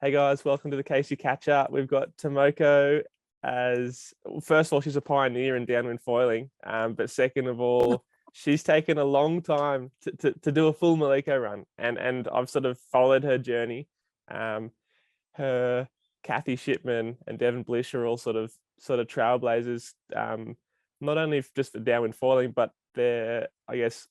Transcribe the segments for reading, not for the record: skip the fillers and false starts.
Hey guys, welcome to the Casey Catch Up. We've got Tomoko as, first of all, she's a pioneer in downwind foiling, but second of all, she's taken a long time to do a full Maliko run, and I've sort of followed her journey. Her, Kathy Shipman and Devin Blish are all sort of trailblazers, not only just for downwind foiling, but they're, I guess,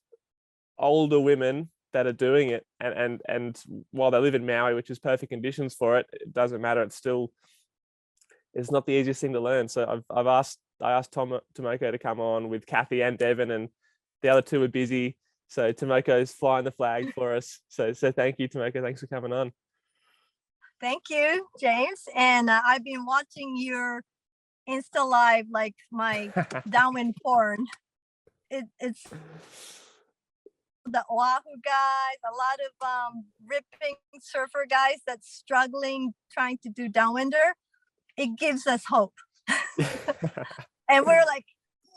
older women that are doing it, and while they live in Maui, which is perfect conditions for it, it doesn't matter. It's not the easiest thing to learn. So I asked Tomoko to come on with Kathy and Devin, and the other two were busy. So Tomoko's flying the flag for us. So thank you, Tomoko. Thanks for coming on. Thank you, James. And I've been watching your Insta Live like my downwind porn. It's the Oahu guys, a lot of ripping surfer guys that's struggling trying to do downwinder. It gives us hope. And we're like,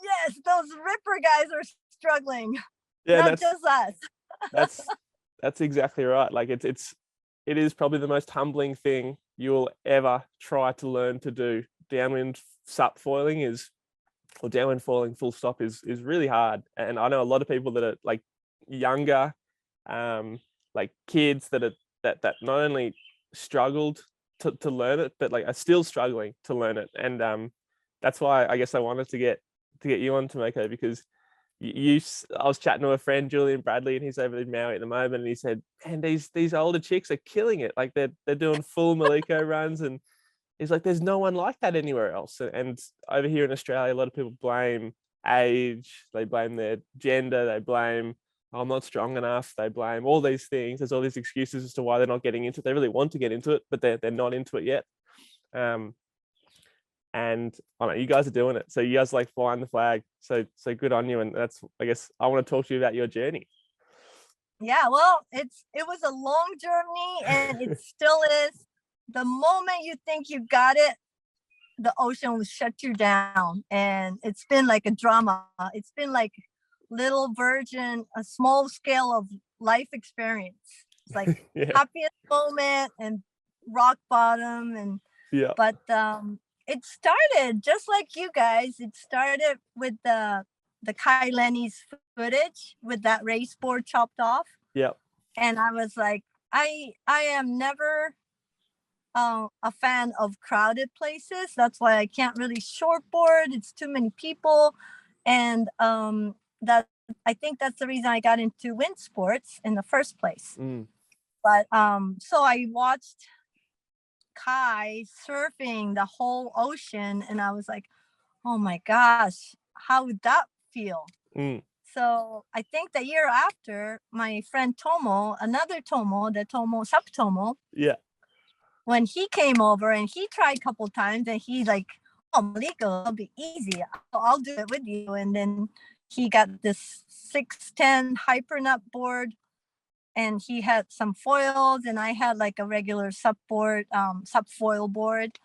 yes, those ripper guys are struggling. Yeah, not just us. that's exactly right. Like it is probably the most humbling thing you'll ever try to learn to do. Downwind SUP foiling or downwind foiling full stop is really hard. And I know a lot of people that are like younger, like kids that not only struggled to learn it, but like are still struggling to learn it. And that's why I guess I wanted to get you on, Tomoko, because I was chatting to a friend, Julian Bradley, and he's over in Maui at the moment, and he said, man, these older chicks are killing it. Like they're doing full Maliko runs, and he's like, there's no one like that anywhere else. And over here in Australia, a lot of people blame age, they blame their gender, they blame, I'm not strong enough, they blame all these things. There's all these excuses as to why they're not getting into it. They really want to get into it, but they're not into it yet. And I don't know, you guys are doing it. So you guys like flying the flag. So good on you. And that's, I guess, I want to talk to you about your journey. Yeah, well, it was a long journey, and it still is. The moment you think you got it, the ocean will shut you down. And it's been like a drama. It's been like little version, a small scale of life experience. It's like happiest moment and rock bottom. And but it started just like you guys. It started with the Kai Lenny's footage with that race board chopped off. Yep. And I was like, I am never a fan of crowded places. That's why I can't really shortboard. It's too many people. And that I think that's the reason I got into wind sports in the first place. But so I watched Kai surfing the whole ocean, and I was like, oh my gosh, how would that feel? So I think the year after, my friend Tomo, another Tomo, the SUP Tomo, when he came over and he tried a couple times, and he's like, oh, Maliko, it'll be easy, I'll do it with you. And then he got this 610 hypernut board, and he had some foils, and I had like a regular SUP board, SUP foil board.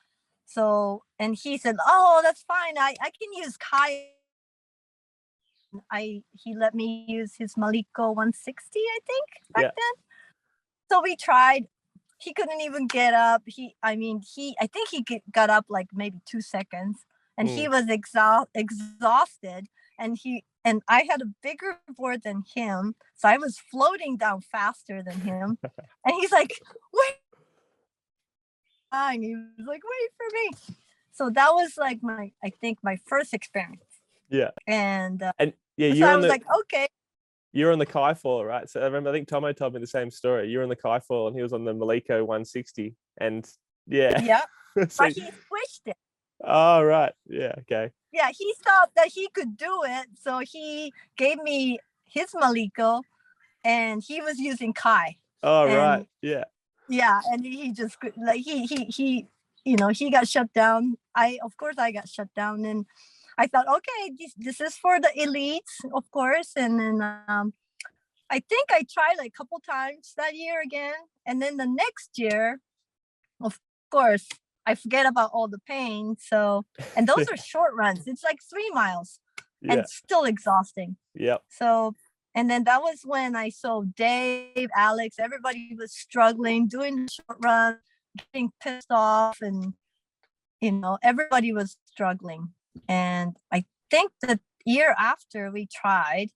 So, and he said, oh, that's fine, I can use Kai. He let me use his Maliko 160, I think, back then. So we tried. He couldn't even get up. I think he got up like maybe 2 seconds, and he was exhausted. And I had a bigger board than him, so I was floating down faster than him. And he's like, wait. And he was like, wait for me. So that was like my first experience. Yeah. And so I was like, okay. You're on the Kai foil, right? So I think Tomo told me the same story. You're on the Kai foil, and he was on the Maliko 160. And yeah. So, but he switched it. Oh, right. Yeah. Okay. Yeah, he thought that he could do it, so he gave me his Maliko, and he was using Kai. Oh, right. Yeah. Yeah, and he just like he he got shut down. I got shut down, and I thought, okay, this is for the elites, of course. And then I think I tried like a couple times that year again, and then the next year, of course, I forget about all the pain. So, and those are short runs. It's like 3 miles, and still exhausting. Yeah. So, and then that was when I saw Dave, Alex, everybody was struggling, doing the short run. getting pissed off, and everybody was struggling. And I think the year after we tried,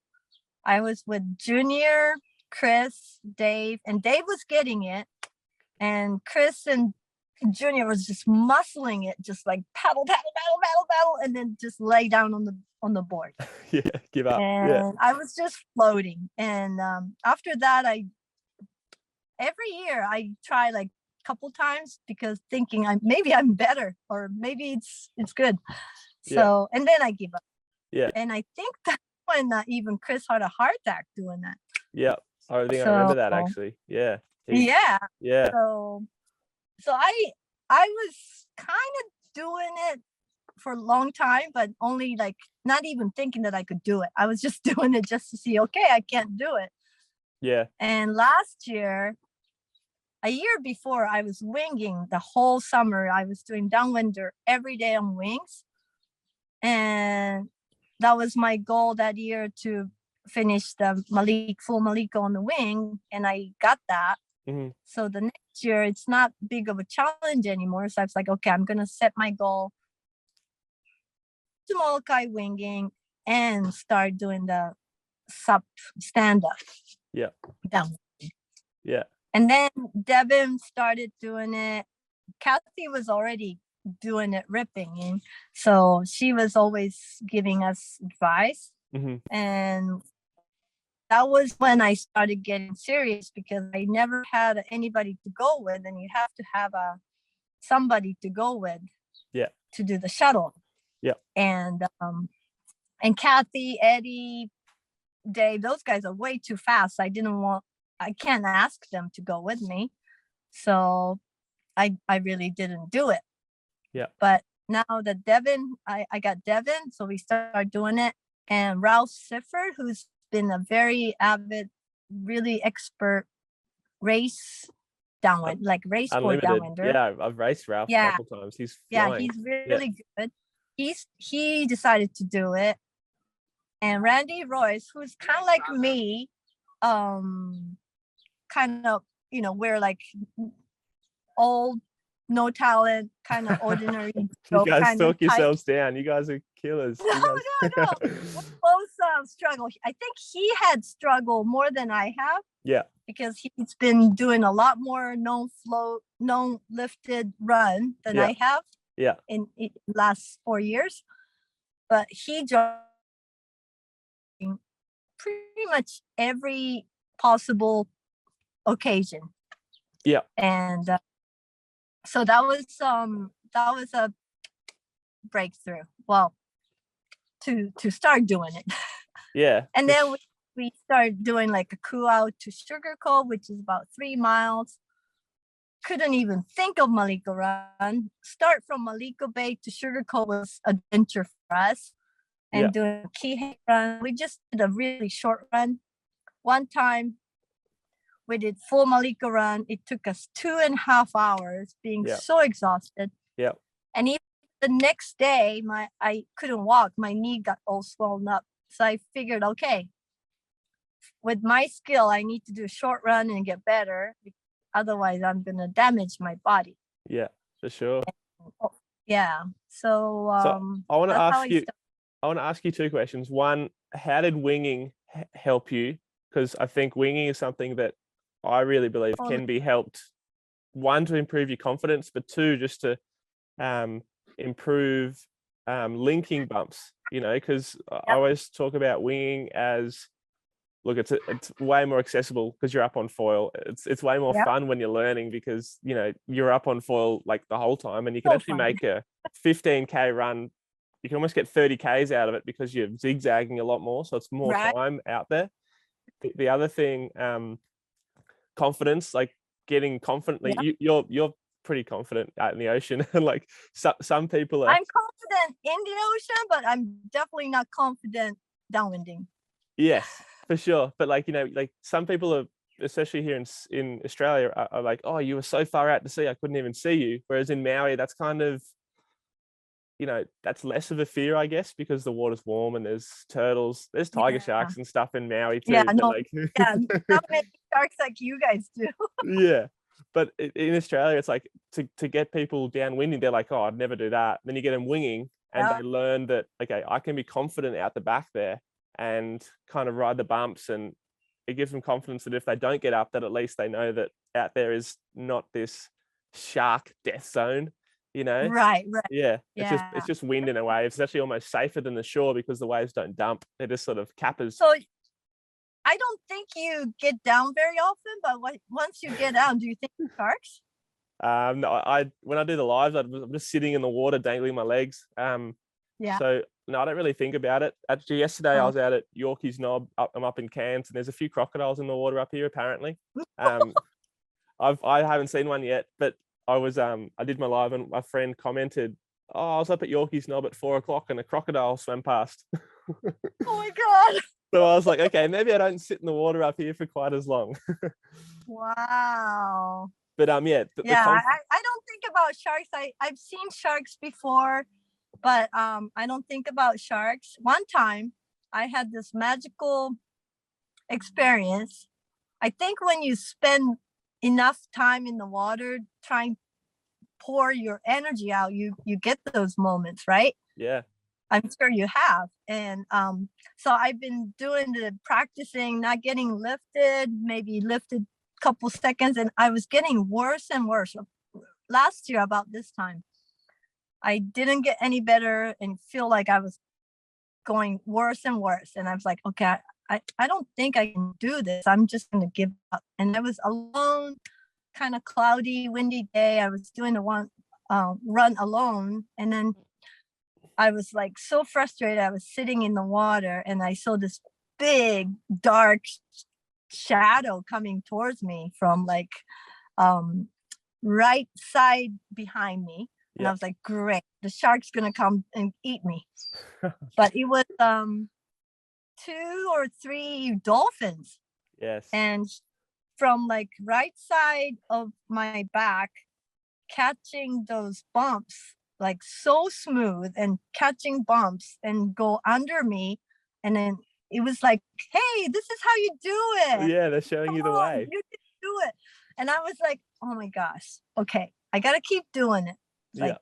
I was with Junior, Chris, Dave, and Dave was getting it, and Chris and Junior was just muscling it, just like paddle, paddle, paddle, paddle, paddle, and then just lay down on the board. Yeah, give up. And I was just floating. And after that, every year I try like a couple times, because thinking maybe I'm better, or maybe it's good. So and then I give up. Yeah. And I think that's when even Chris had a heart attack doing that. Yeah, I think I remember that actually. Yeah. Yeah. So I was kind of doing it for a long time, but only like not even thinking that I could do it. I was just doing it just to see, okay, I can't do it. Yeah. And last year, a year before, I was winging the whole summer. I was doing downwinder every day on wings. And that was my goal that year, to finish the full Maliko on the wing. And I got that. Mm-hmm. So the next year, it's not big of a challenge anymore. So I was like, okay, I'm going to set my goal to Molokai winging and start doing the SUP stand-up. Yeah. Down. Yeah. And then Devin started doing it. Kathy was already doing it ripping. So she was always giving us advice. Mm-hmm. And that was when I started getting serious, because I never had anybody to go with, and you have to have somebody to go with to do the shuttle. Yeah. And Kathy, Eddie, Dave, those guys are way too fast. I can't ask them to go with me. So I really didn't do it. Yeah. But now that Devin, I got Devin, so we started doing it. And Ralph Sifford, who's been a very avid, really expert race downwind, like race sport downwinder. Yeah, I've raced Ralph a couple times. He's flying. He's really good. He decided to do it. And Randy Royce, who's kind of like me, kind of, we're like old, no talent, kind of ordinary. You guys talk yourselves down. You guys are killers. No. We both struggle. I think he had struggled more than I have. Yeah. Because he's been doing a lot more non lifted run than I have. Yeah. In last 4 years. But he joined pretty much every possible occasion. Yeah. And so that was a breakthrough. Well, to start doing it. Yeah. And then we started doing like a crew out to Sugar Cove, which is about 3 miles. Couldn't even think of Maliko Run. Start from Maliko Bay to Sugar Cove was adventure for us. And doing a Kihei run. We just did a really short run. One time we did full Maliko Run. It took us 2.5 hours, being so exhausted. Yeah. And even the next day, I couldn't walk. My knee got all swollen up. So I figured, okay, with my skill, I need to do a short run and get better. Otherwise, I'm going to damage my body. Yeah, for sure. So I want to ask you 2 questions. One, how did winging help you? Because I think winging is something that I really believe can be helped. 1, to improve your confidence, but 2, just to improve linking bumps. Because I always talk about winging as, look, it's way more accessible because you're up on foil. It's way more fun when you're learning, because you're up on foil like the whole time, and you can actually make a 15K run. You can almost get 30 Ks out of it because you're zigzagging a lot more. So it's more time out there. The other thing, confidence, like getting confidently, you're pretty confident out in the ocean. And like some people are. I'm confident in the ocean, but I'm definitely not confident downwinding. Yes, for sure. But like, like some people are, especially here in Australia, are like, oh, you were so far out to sea, I couldn't even see you. Whereas in Maui, that's kind of, that's less of a fear, I guess, because the water's warm and there's turtles, there's tiger sharks and stuff in Maui too. Not many sharks like you guys do. Yeah. But in Australia, it's like to get people downwinding, they're like, oh, I'd never do that. Then you get them winging, and they learn that, okay, I can be confident out the back there and kind of ride the bumps, and it gives them confidence that if they don't get up, that at least they know that out there is not this shark death zone, you know? Right. Yeah. Yeah. It's just wind and a wave. It's actually almost safer than the shore because the waves don't dump. They're just sort of cappers. So I don't think you get down very often, but once you get out, do you think sharks? No, when I do the lives, I'm just sitting in the water, dangling my legs. So no, I don't really think about it. Actually, yesterday I was out at Yorkeys Knob. I'm up in Cairns, and there's a few crocodiles in the water up here, apparently. I haven't seen one yet, but I did my live, and my friend commented, "Oh, I was up at Yorkeys Knob at 4:00, and a crocodile swam past." Oh my god! So I was like, okay, maybe I don't sit in the water up here for quite as long. Wow. But I don't think about sharks. I've seen sharks before, but I don't think about sharks. One time I had this magical experience. I think when you spend enough time in the water trying to pour your energy out, you get those moments, right? Yeah. I'm sure you have. And so I've been doing the practicing, not getting lifted, maybe lifted a couple seconds, and I was getting worse and worse. Last year, about this time, I didn't get any better and feel like I was going worse and worse. And I was like, okay, I don't think I can do this. I'm just going to give up. And I was alone, kind of cloudy, windy day. I was doing the one run alone. And then I was like so frustrated. I was sitting in the water and I saw this big dark shadow coming towards me from like right side behind me. And I was like, great, the shark's gonna come and eat me. But it was 2 or 3 dolphins. Yes. And from like right side of my back, catching those bumps, like so smooth, and catching bumps and go under me. And then it was like, hey, this is how you do it. Yeah, they're showing you the way. You can do it. And I was like, oh my gosh, okay, I gotta keep doing it. Like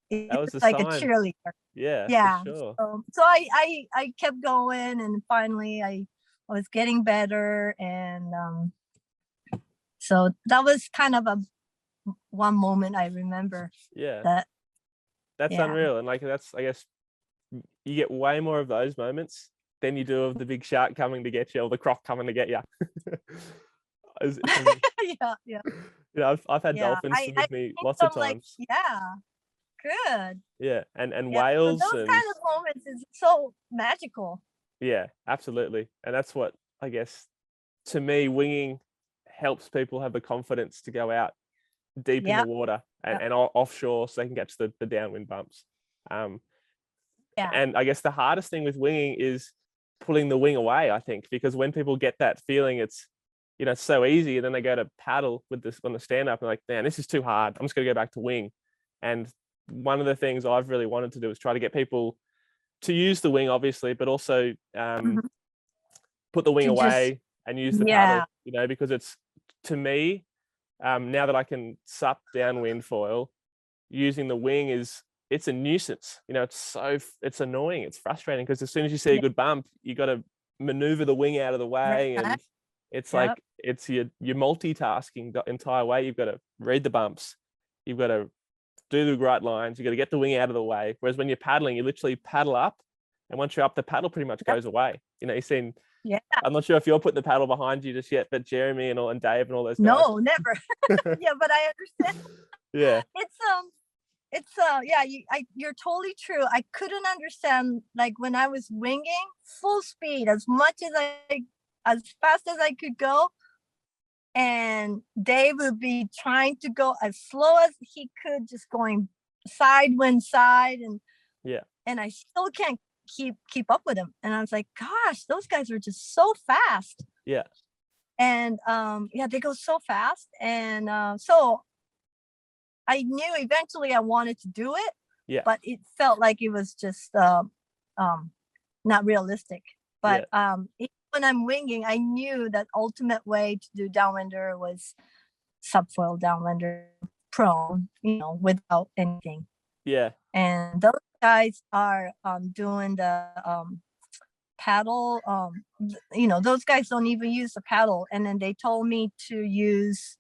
that was like sign. a cheerleader. Yeah, for sure. So I kept going, and finally I was getting better. And so that was kind of one moment I remember. That's unreal. And like, that's, I guess you get way more of those moments than you do of the big shark coming to get you or the croc coming to get you. Yeah. You know, I've had dolphins swim with me lots of times. Good. Yeah, and whales. So those kind of moments is so magical. Yeah, absolutely. And that's what, I guess, to me, winging helps people have the confidence to go out deep in the water and offshore so they can catch the downwind bumps. And I guess the hardest thing with winging is pulling the wing away, I think, because when people get that feeling, it's, you know, it's so easy, and then they go to paddle with this on the stand up and like, man, this is too hard, I'm just going to go back to wing. And one of the things I've really wanted to do is try to get people to use the wing, obviously, but also put the wing away and use the paddle, you know, because it's, to me, now that I can sup downwind foil, using the wing it's a nuisance. You know, it's annoying. It's frustrating because as soon as you see a good bump, you got to maneuver the wing out of the way. And it's like, you're multitasking the entire way. You've got to read the bumps. You've got to do the right lines. You've got to get the wing out of the way. Whereas when you're paddling, you literally paddle up. And once you're up, the paddle pretty much goes away. You know, you've seen, I'm not sure if you're putting the paddle behind you just yet, but Jeremy and Dave and all those guys. No, never. But I understand. You're totally true. I couldn't understand, like when I was winging full speed, as fast as I could go, and Dave would be trying to go as slow as he could, just going wind side, and I still can't keep up with him. And I was like, gosh, those guys are just so fast. And they go so fast. And so I knew eventually I wanted to do it, but it felt like it was just not realistic. But when I'm winging, I knew that ultimate way to do downwinder was subfoil downlander prone, without anything. Yeah. And those guys are doing the paddle. Those guys don't even use the paddle. And then they told me to use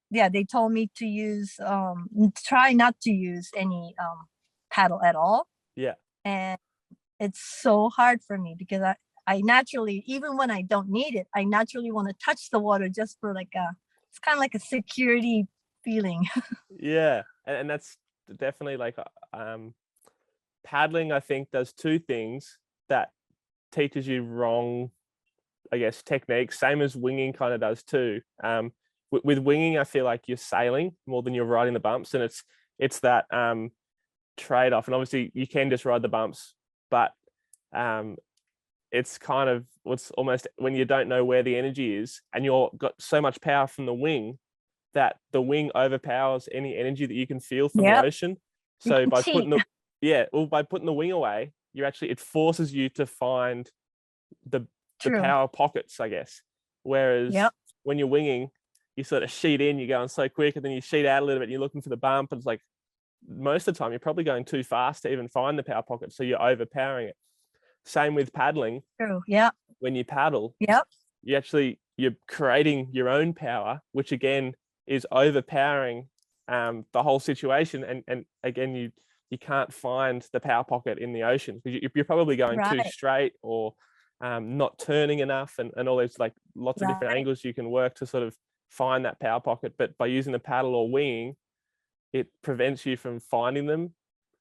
they told me to use try not to use any paddle at all. Yeah. And it's so hard for me because I naturally, even when I don't need it, I naturally want to touch the water just for it's kind of like a security feeling. Yeah. And that's definitely like paddling, I think, does two things that teaches you wrong, I guess, techniques, same as winging kind of does too. With winging, I feel like you're sailing more than you're riding the bumps, and it's that trade-off. And obviously you can just ride the bumps, but it's kind of what's almost when you don't know where the energy is and you're got so much power from the wing that the wing overpowers any energy that you can feel from the ocean. So by putting the wing away, it forces you to find the power pockets, I guess. Whereas when you're winging, you sort of sheet in, you're going so quick, and then you sheet out a little bit, and you're looking for the bump, and it's like most of the time you're probably going too fast to even find the power pocket, so you're overpowering it. Same with paddling. True. Yeah. When you paddle, you're creating your own power, which again is overpowering the whole situation, and again you can't find the power pocket in the ocean because you're probably going too straight or not turning enough, and all those like lots of different angles you can work to sort of find that power pocket. But by using the paddle or winging, it prevents you from finding them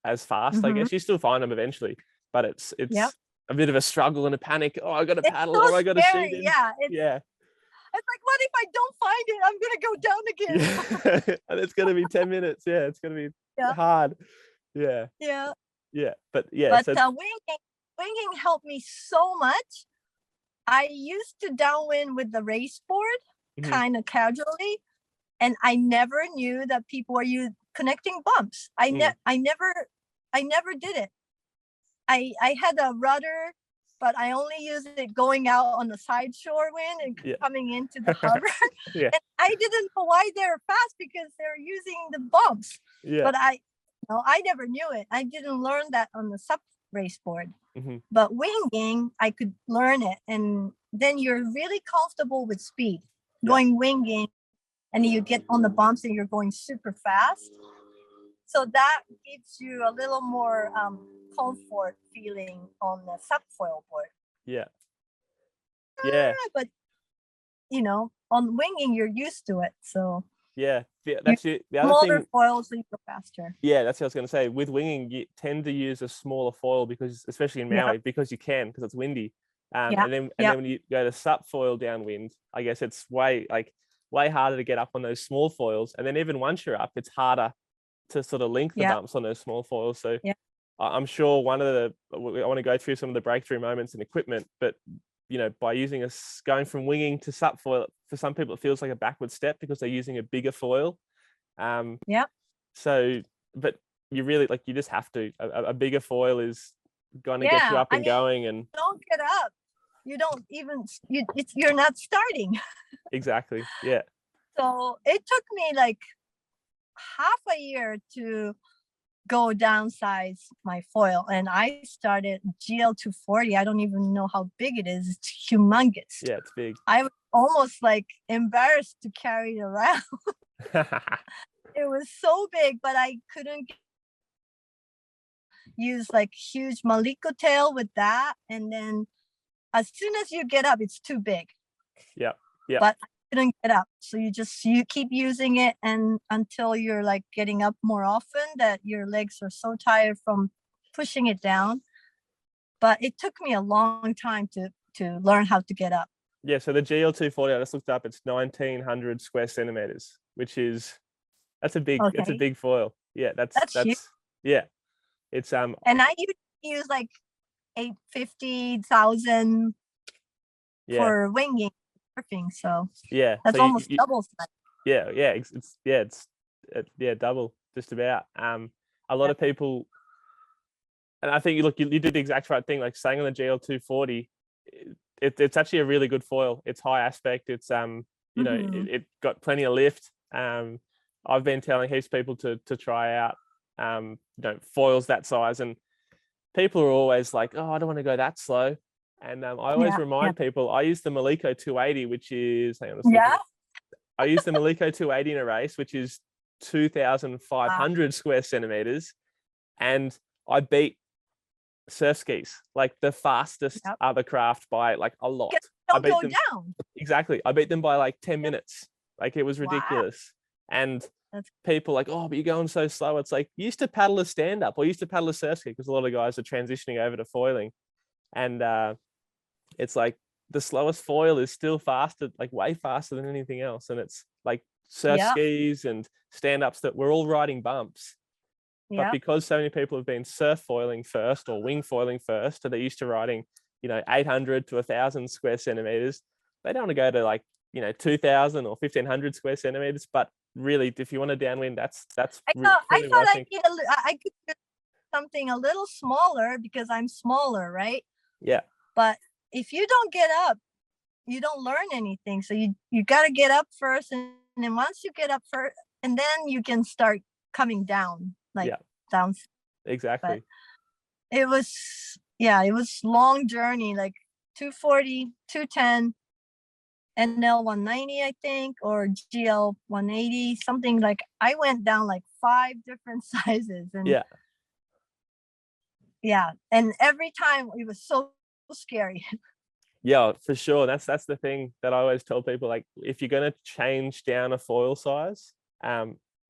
as fast. I guess you still find them eventually, but it's a bit of a struggle and a panic. Oh, I got to paddle, or I got to shoot in. It's like, what if I don't find it? I'm gonna go down again. And it's gonna be 10 minutes. It's gonna be hard. But winging helped me so much. I used to downwind with the race board kind of casually, and I never knew that people were connecting bumps. I never did it. I had a rudder, but I only used it going out on the side shore wind and coming into the harbor. And I didn't know why they were fast because they're using the bumps. But I never knew it. I didn't learn that on the SUP race board. But winging, I could learn it, and then you're really comfortable with speed going winging, and you get on the bumps and you're going super fast. So that gives you a little more comfort feeling on the SUP foil board. But on winging, you're used to it. So that's it. The other smaller thing, foils, so you go faster. That's what I was going to say. With winging, you tend to use a smaller foil because, especially in Maui, because you can, because it's windy. And then when you go to SUP foil downwind, I guess it's way harder to get up on those small foils. And then even once you're up, it's harder to sort of link the bumps on those small foils. So I'm sure I want to go through some of the breakthrough moments in equipment, but by using going from winging to SUP foil, for some people it feels like a backward step because they're using a bigger foil. So, but you really you just have to. A bigger foil is going to get you up and going, and don't get up. You don't even. You're not starting. Exactly. So it took me like half a year to go downsize my foil, and I started GL240. I don't even know how big it is. It's humongous. It's big. I was almost embarrassed to carry it around. It was so big, but I couldn't use huge Maliko tail with that. And then as soon as you get up, it's too big. But I couldn't get up, so you keep using it, and until you're getting up more often that your legs are so tired from pushing it down. But it took me a long time to learn how to get up. So the GL240, I just looked up, it's 1900 square centimeters, which is that's a big foil. That's huge. It's and I use 850,000 for winging. So that's almost double size. It's double, just about. A lot of people, and I think you did the exact right thing, saying on the GL240, it's actually a really good foil. It's high aspect. It's you know, it got plenty of lift. I've been telling heaps of people to try out you know, foils that size, and people are always like, oh, I don't want to go that slow. And I always remind people, I use the Maliko 280, which is, hang on a second. I use the Maliko 280 in a race, which is 2,500 square centimeters. And I beat surf skis, like the fastest other craft, by like a lot. Don't go down. Exactly. I beat them by like 10 minutes. Like, it was ridiculous. And people like, oh, but you're going so slow. It's like, you used to paddle a stand-up or used to paddle a surf ski, because a lot of guys are transitioning over to foiling. And it's like, the slowest foil is still faster, like way faster than anything else. And it's like surf skis and stand-ups that we're all riding bumps. But because so many people have been surf foiling first or wing foiling first, so they're used to riding, you know, 800 to 1,000 square centimeters, they don't want to go to like, you know, 2,000 or 1,500 square centimeters. But really, if you want a downwind, that's I thought I could do something a little smaller because I'm smaller, right? Yeah. But if you don't get up, you don't learn anything. So you got to get up first, and then once you get up first, and then you can start coming down, like down. Exactly. But it was long journey, like 240, 210, NL 190, I think, or GL 180, something. Like, I went down like 5 different sizes, and and every time it was so scary. Yeah, for sure. That's the thing that I always tell people. Like, if you're going to change down a foil size,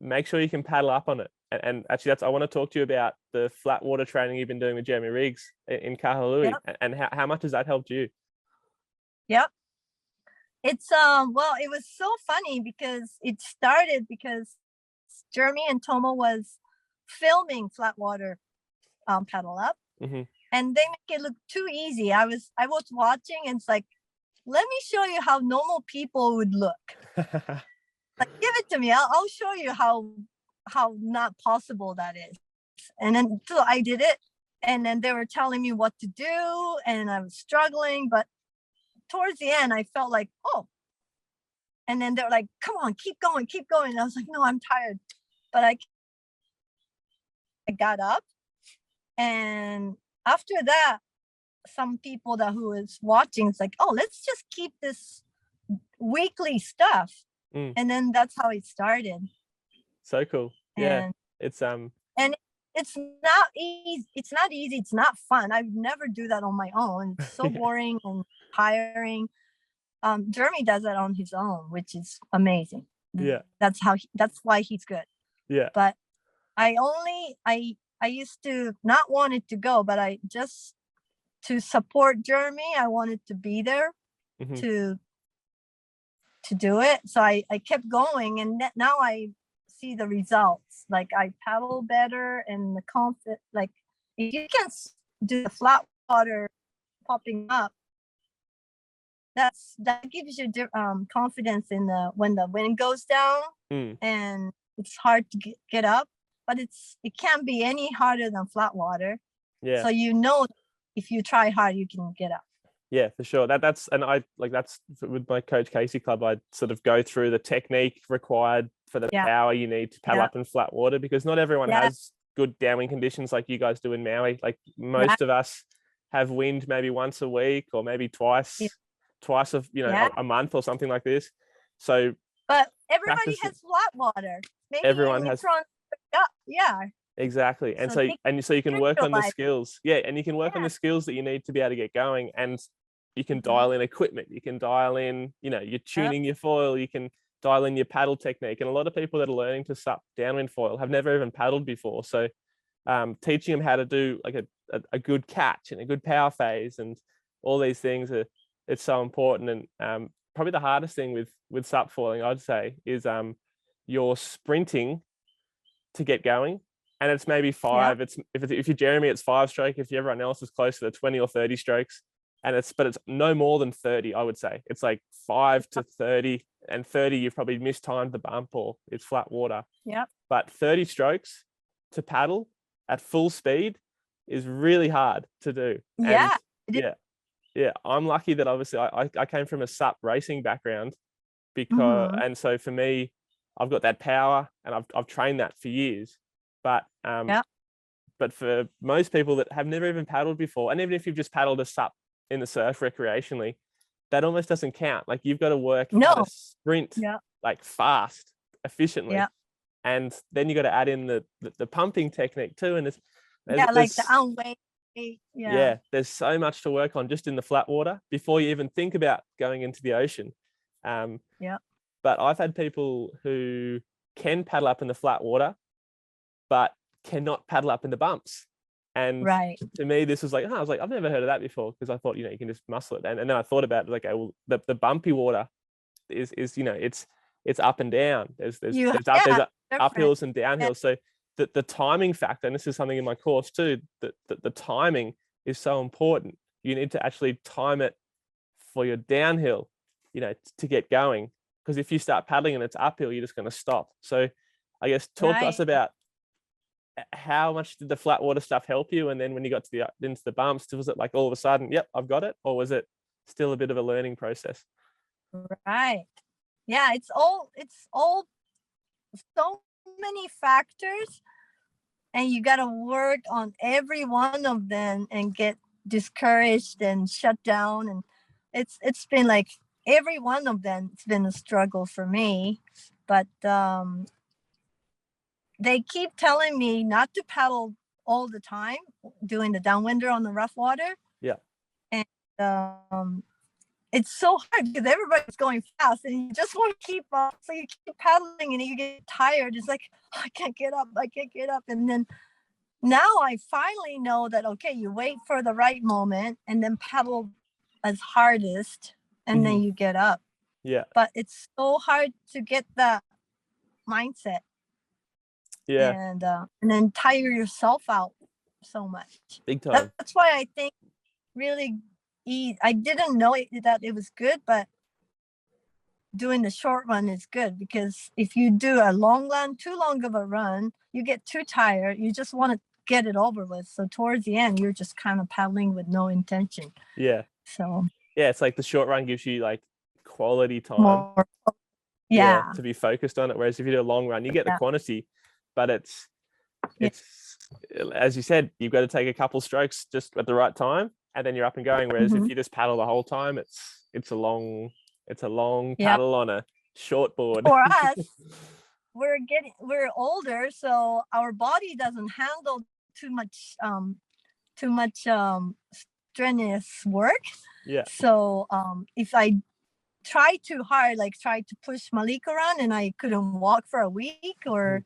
make sure you can paddle up on it. And actually, I want to talk to you about the flat water training you've been doing with Jeremy Riggs in Kahului, and how much has that helped you? Yep. It's well, it was so funny because it started because Jeremy and Tomo was filming flat water paddle up. And they make it look too easy. I was watching, and it's like, let me show you how normal people would look. Like, give it to me. I'll show you how not possible that is. And then so I did it, and then they were telling me what to do, and I was struggling, but towards the end I felt like, oh. And then they're like, come on, keep going. And I was like, no, I'm tired. But I got up, and after that, some people who was watching, it's like, oh, let's just keep this weekly stuff. And then that's how it started. So cool. Yeah. It's and it's not easy. It's not easy. It's not fun. I would never do that on my own. It's so boring and tiring. Jeremy does that on his own, which is amazing. Yeah. That's why he's good. Yeah. But I used to not want it to go, but I just, to support Jeremy, I wanted to be there to do it. So I kept going, and now I see the results. Like, I paddle better, and the confidence, like, if you can do the flat water popping up, that gives you confidence in when the wind goes down and it's hard to get up. But it can't be any harder than flat water. Yeah. So if you try hard, you can get up. Yeah, for sure. That's with my Coach Casey club. I sort of go through the technique required for the power you need to paddle up in flat water, because not everyone has good downwind conditions like you guys do in Maui. Like, most of us have wind maybe once a week, or maybe twice a month or something like this. So, but everybody has flat water. Maybe everyone has. Exactly. And so you can work on the skills. Yeah. And you can work on the skills that you need to be able to get going, and you can dial in equipment. You can dial in, you're tuning your foil. You can dial in your paddle technique. And a lot of people that are learning to SUP downwind foil have never even paddled before. So teaching them how to do like a good catch and a good power phase and all these things, it's so important. And probably the hardest thing with SUP foiling, I'd say, is your sprinting to get going. And it's maybe 5. It's if you're Jeremy, it's 5 stroke. If everyone else is closer to 20 or 30 strokes, but it's no more than 30. I would say it's like 5 to 30, and 30 you've probably mistimed the bump or it's flat water. Yeah. But 30 strokes to paddle at full speed is really hard to do. Yeah, I'm lucky that obviously I came from a SUP racing background because, Mm-hmm. and so for me, I've got that power and I've trained that for years. But Yeah. but for most people that have never even paddled before, and even if you've just paddled a SUP in the surf recreationally, that almost doesn't count. Like you've got to work how to No. sprint Yeah. like fast, efficiently. Yeah. And then you got to add in the pumping technique too. And Yeah, like the there's unweight. Yeah. yeah, there's so much to work on just in the flat water before you even think about going into the ocean. Yeah. But I've had people who can paddle up in the flat water, but cannot paddle up in the bumps. And Right. to me, this was like, I was like, I've never heard of that before, because I thought, you can just muscle it. And then I thought about it, like, okay, well, the bumpy water is it's up and down. There's different. uphills and downhills. Yeah. So the timing factor, and this is something in my course too, that the timing is so important. You need to actually time it for your downhill, to get going. Because if you start paddling and it's uphill, you're just going to stop. So I guess talk to us about how much did the flat water stuff help you? And then when you got into the bumps, was it like all of a sudden, yep, I've got it? Or was it still a bit of a learning process? Right. Yeah, it's all so many factors, and you got to work on every one of them and get discouraged and shut down. And it's been like every one of them, it's been a struggle for me. But they keep telling me not to paddle all the time, doing the downwinder on the rough water. Yeah. And it's so hard because everybody's going fast and you just want to keep up. So you keep paddling and you get tired. It's like, I can't get up. And then now I finally know that, okay, you wait for the right moment and then paddle as hardest, and then you get up. Yeah. But it's so hard to get that mindset. Yeah. And then tire yourself out so much. Big time. That's why I think really I didn't know that it was good, but doing the short run is good, because if you do a long run, too long of a run, you get too tired. You just want to get it over with. So towards the end, you're just kind of paddling with no intention. Yeah. So yeah, it's like the short run gives you like quality time. Yeah. To be focused on it. Whereas if you do a long run, you get the quantity, but it's as you said, you've got to take a couple strokes just at the right time, and then you're up and going. Whereas if you just paddle the whole time, it's a long paddle on a short board. For us, we're older, so our body doesn't handle too much strenuous work. Yeah. So if I try too hard, like try to push Malik around, and I couldn't walk for a week, or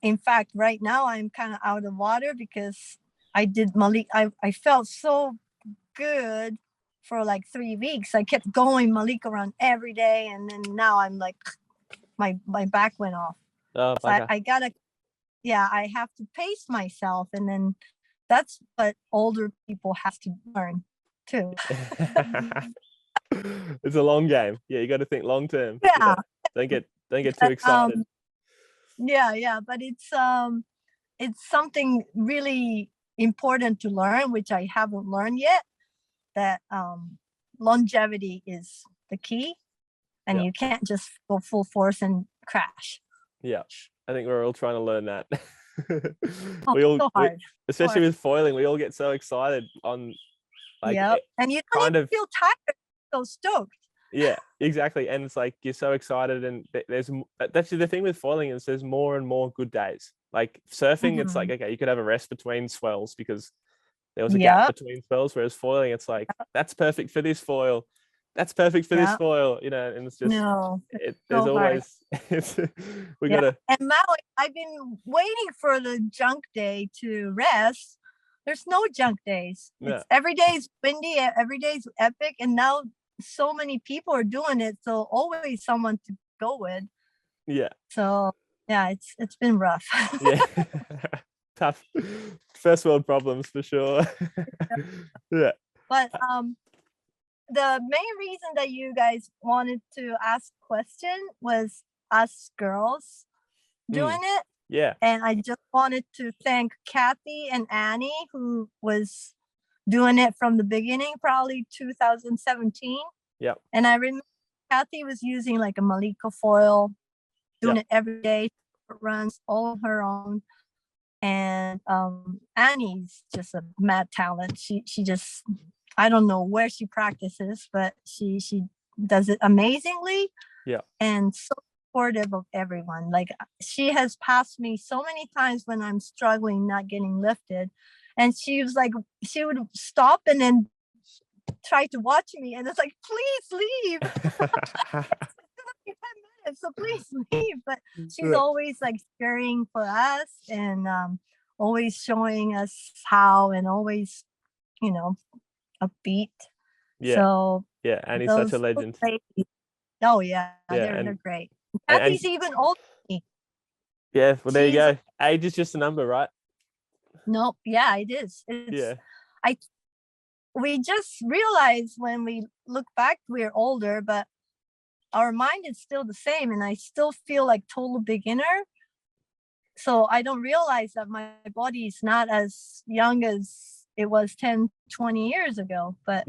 in fact, right now I'm kind of out of water because I did Malik. I felt so good for like 3 weeks. I kept going Malik around every day, and then now I'm like, my back went off. Oh, so I gotta, I have to pace myself, and then that's what older people have to learn too. It's a long game. Yeah, you got to think long term. Yeah. Don't get too excited. But it's something really important to learn, which I haven't learned yet, that longevity is the key, and you can't just go full force and crash. Yeah, I think we're all trying to learn that. So hard. Especially with foiling, we all get so excited on like and you don't even feel tired, so stoked. Yeah, exactly. And it's like you're so excited, and that's the thing with foiling, is there's more and more good days. Like surfing, it's like, okay, you could have a rest between swells because there was a gap between swells, whereas foiling, it's like, that's perfect for this foil, that's perfect for this foil, and it's just there's always we gotta. And Maui, I've been waiting for the junk day to rest. There's no junk days. It's every day is windy, every day is epic, and now so many people are doing it, so always someone to go with. So it's been rough. Tough first world problems for sure. But the main reason that you guys wanted to ask question was us girls doing it. And I just wanted to thank Kathy and Annie, who was doing it from the beginning, probably 2017. Yep. And I remember Kathy was using like a Malika foil, doing it every day, runs all on her own. And Annie's just a mad talent. She just, I don't know where she practices, but she does it amazingly. Yeah. And so supportive of everyone. Like, she has passed me so many times when I'm struggling, not getting lifted. And she was like, she would stop and then try to watch me. And it's like, please leave. 10 minutes, so please leave. But she's always like cheering for us and always showing us how, and always, you know, upbeat. Yeah. So yeah, Annie's such a legend. Oh yeah, they're great. Kathy's even older than me. Yeah, well, there you go. Age is just a number, right? No, yeah, it is. We just realized when we look back, we're older, but our mind is still the same, and I still feel like total beginner. So I don't realize that my body is not as young as it was 10, 20 years ago, but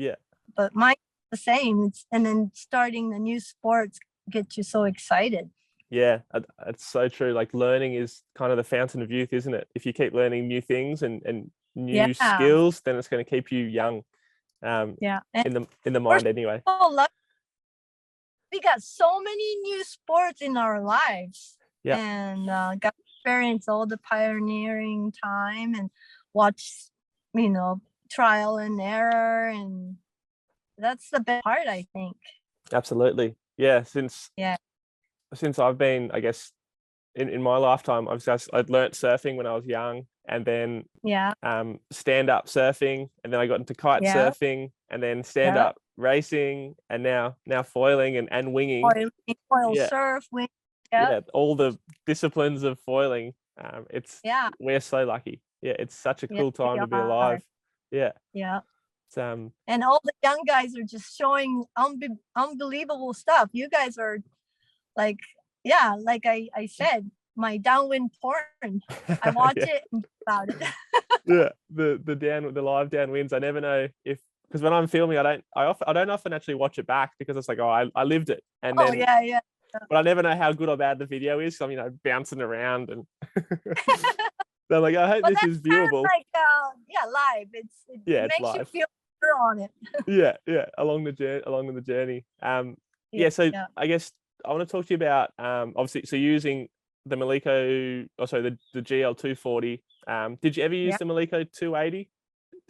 mine's the same. And then starting the new sports gets you so excited. Yeah, it's so true. Like, learning is kind of the fountain of youth, isn't it? If you keep learning new things and new skills, then it's going to keep you young. In the mind anyway. We got so many new sports in our lives. Yeah. And got to experience all the pioneering time and watch, you know, trial and error, and that's the best part, I think. Absolutely. Yeah. Since I've been, I guess, in my lifetime, I'd learnt surfing when I was young, and then stand up surfing, and then I got into kite surfing, and then stand up racing, and now foiling and winging. Foil surf, wing. Yeah, all the disciplines of foiling. We're so lucky. Yeah, it's such a cool time to be alive. Yeah. It's, and all the young guys are just showing unbelievable stuff. You guys are like, like I said, my downwind porn. I watch it and about it. the live downwinds. I never know if, because when I'm filming, I don't often actually watch it back, because it's like, I lived it, and then but I never know how good or bad the video is. So I'm, bouncing around, and so I'm like, I hope this is viewable. Like live. It makes live. You feel better on it. along the journey. So I guess I want to talk to you about obviously, so using the Maliko, the GL 240. Did you ever use the Maliko 280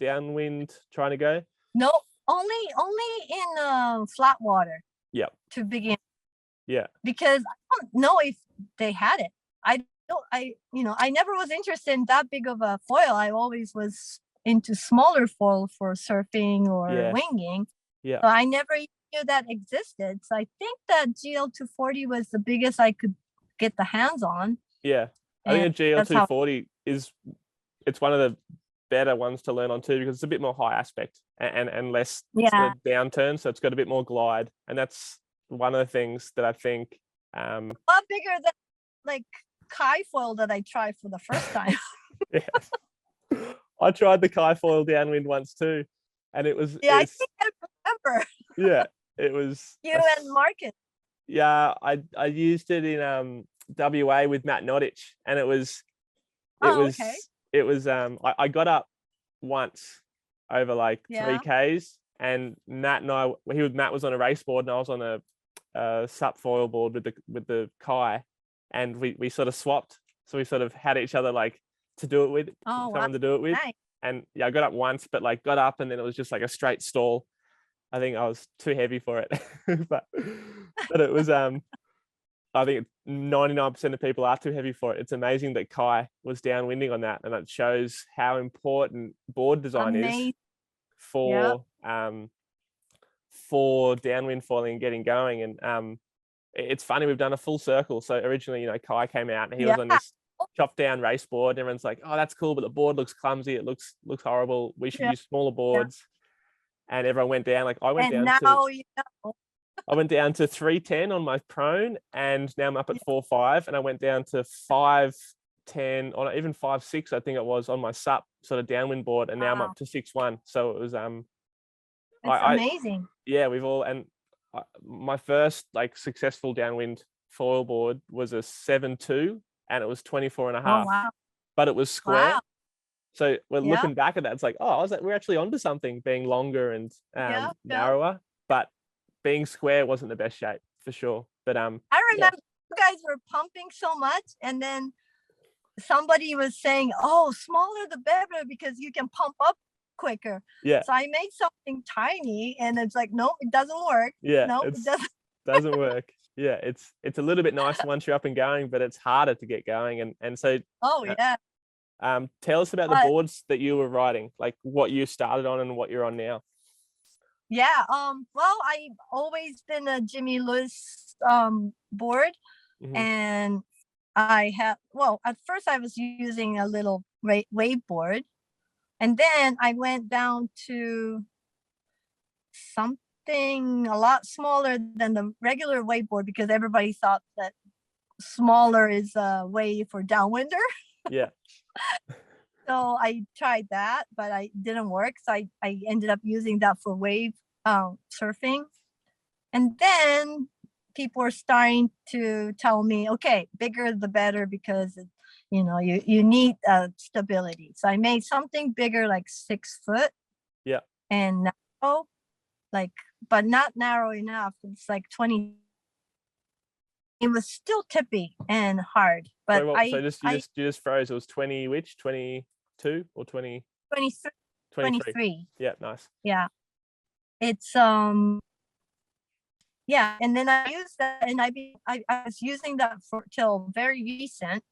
downwind trying to go? No, only in flat water. Yeah. To begin. Yeah. Because I don't know if they had it. I never was interested in that big of a foil. I always was into smaller foil for surfing or winging. Yeah. So I never knew that existed. So I think that GL 240 was the biggest I could get the hands on. Yeah. I think a GL 240 it's one of the better ones to learn on too, because it's a bit more high aspect and less sort of downturn. So it's got a bit more glide. And that's one of the things that I think a lot bigger than like Kai foil that I tried for the first time. I tried the Kai foil downwind once too, and it was I think I remember. It was you and Marcus. I used it in WA with Matt Notich, and it was I got up once over like 3Ks, and Matt was on a race board, and I was on a SUP foil board with the Kai, and we sort of swapped. So we sort of had each other like to do it with, someone to do it with. Nice. And I got up once, but like got up and then it was just like a straight stall. I think I was too heavy for it, but it was I think 99% of people are too heavy for it. It's amazing that Kai was downwinding on that, and it shows how important board design is for downwind foiling and getting going. And it's funny, we've done a full circle. So originally, Kai came out and he was on this chopped down race board, and everyone's like, oh, that's cool, but the board looks clumsy, it looks horrible, we should use smaller boards. And everyone went down. Like I went down to 310 on my prone, and now I'm up at 4.5, and I went down to 5 5'10" or even 5'6", I think it was, on my SUP sort of downwind board, and now I'm Wow. up to 6'1". So it was It's amazing. yeah, we've all, and my first like successful downwind foil board was a 7'2", and it was 24 and a Oh half, wow. but it was square. Wow. So we're Yeah. looking back at that, it's like, oh, we're actually onto something, being longer and Yeah. narrower, but being square wasn't the best shape for sure. But I remember you guys were pumping so much, and then somebody was saying, "Oh, smaller the better because you can pump up quicker." Yeah. So I made something tiny, and it's like, no, it doesn't work. Yeah. No, it it doesn't. doesn't work. Yeah, it's a little bit nicer once you're up and going, but it's harder to get going. And so Oh yeah. tell us about the But boards that you were riding, like what you started on and what you're on now. yeah, well, I've always been a Jimmy Lewis board, Mhm. and at first I was using a little wave board, and then I went down to something a lot smaller than the regular wave board because everybody thought that smaller is a way for downwinder. Yeah. So I tried that, but I didn't work. So I ended up using that for wave surfing. And then people were starting to tell me, okay, bigger the better because you need stability. So I made something bigger, like 6 foot. Yeah. And narrow, but not narrow enough. It's like 20. It was still tippy and hard, but So you just froze. It was 20, which 22 or 20? 23. 23. Yeah, nice. Yeah. It's yeah, and then I used that, and I was using that for till very recent,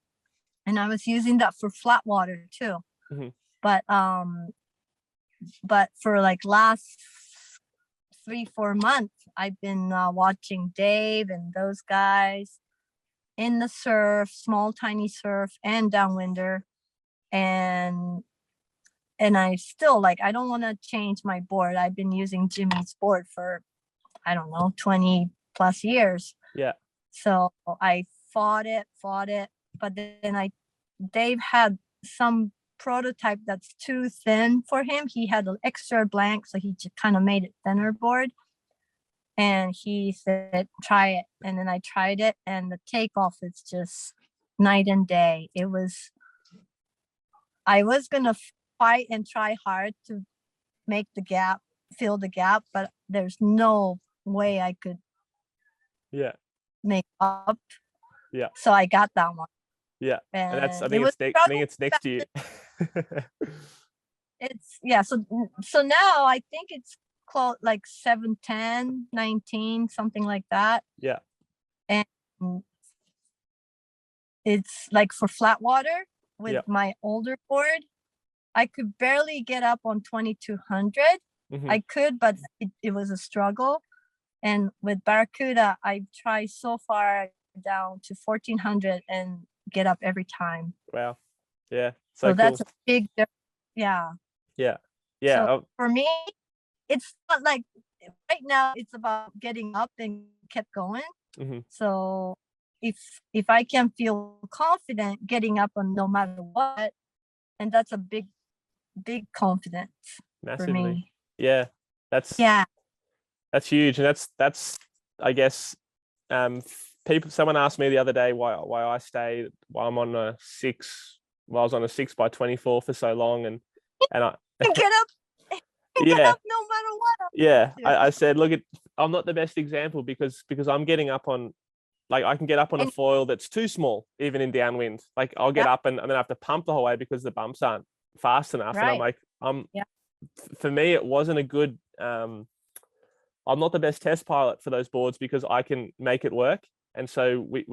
and I was using that for flatwater too. Mm-hmm. But for like last 3-4 months, I've been watching Dave and those guys in the surf, small tiny surf and downwinder, and I still I don't want to change my board. I've been using Jimmy's board for, I don't know, 20 plus years. Yeah. So I fought it, but then Dave had some prototype that's too thin for him. He had an extra blank, so he just kind of made it thinner board. And he said, try it. And then I tried it, and the takeoff is just night and day. I was going to fight and try hard to make the gap, fill the gap, but there's no way I could make up. Yeah. So I got that one. Yeah. And I think it's next to you. So now I think it's close, like 7'10", 19, something like that. Yeah. And it's like for flat water with my older board, I could barely get up on 2200. Mm-hmm. I could, but it was a struggle. And with Barracuda, I've tried so far down to 1400 and get up every time. Wow. Yeah. So cool. That's a big difference. Yeah. Yeah. Yeah. So for me, it's not like right now it's about getting up and kept going. Mm-hmm. So if I can feel confident getting up on no matter what, and that's a big confidence. Massively. For me. Yeah. That's huge. And that's I guess someone asked me the other day why I'm on a 6. Well, I was on a 6x24 for so long, and I get up. Get up no matter what. Yeah, I said, look, I'm not the best example because I'm getting up on, like, I can get up on a foil that's too small, even in downwind. Like, I'll get up and then I have to pump the whole way because the bumps aren't fast enough. Right. And I'm like, for me, it wasn't a good. I'm not the best test pilot for those boards because I can make it work, and so we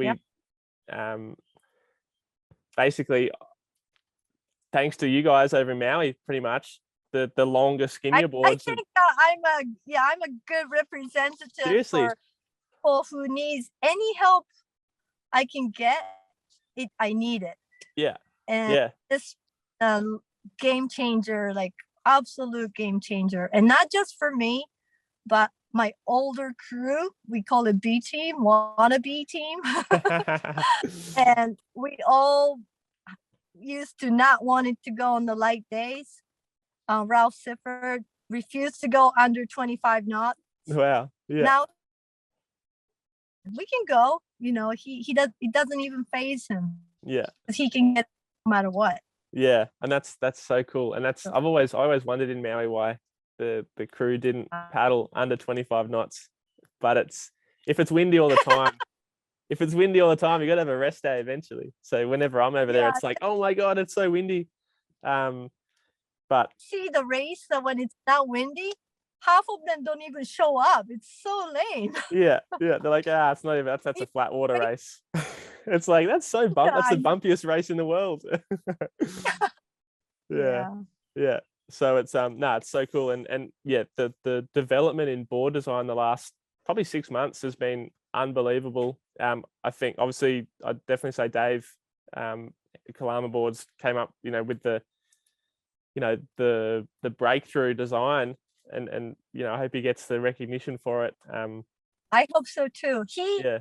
basically, thanks to you guys over in Maui, pretty much the longer, skinnier boards. I think I'm a good representative. Seriously. For people who needs any help I can get. I need it. Yeah. And this game changer, like absolute game changer, and not just for me, but my older crew. We call it B team, wannabe team, and we all used to not wanting to go on the light days. Ralph Sifford refused to go under 25 knots. Wow. Yeah. Now we can go. It doesn't even faze him. Yeah. Because he can get no matter what. Yeah, and that's so cool. And I always wondered in Maui why the crew didn't paddle under 25 knots. But if it's windy all the time, you got to have a rest day eventually. So whenever I'm over there, it's like, oh my God, it's so windy. But see the race that when it's not windy, half of them don't even show up. It's so lame. Yeah. They're like, it's not even, that's a flat water race. It's like, that's so that's the bumpiest race in the world. Yeah. So it's it's so cool. And yeah, the development in board design the last probably 6 months has been unbelievable. I think obviously I'd definitely say Dave Kalama boards came up, with the breakthrough design, and I hope he gets the recognition for it. I hope so too. Yeah.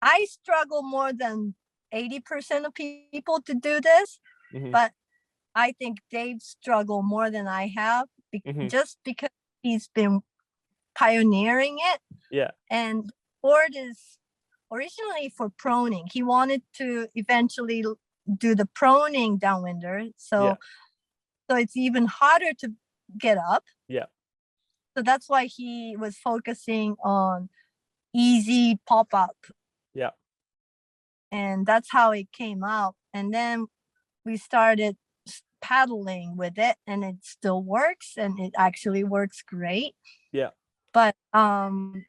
I struggle more than 80% of people to do this, but I think Dave struggled more than I have, just because he's been pioneering it. Yeah. And board is originally for proning. He wanted to eventually do the proning downwinder. So it's even harder to get up. Yeah. So that's why he was focusing on easy pop-up. Yeah. And that's how it came out. And then we started paddling with it, and it still works, and it actually works great. Yeah. But I've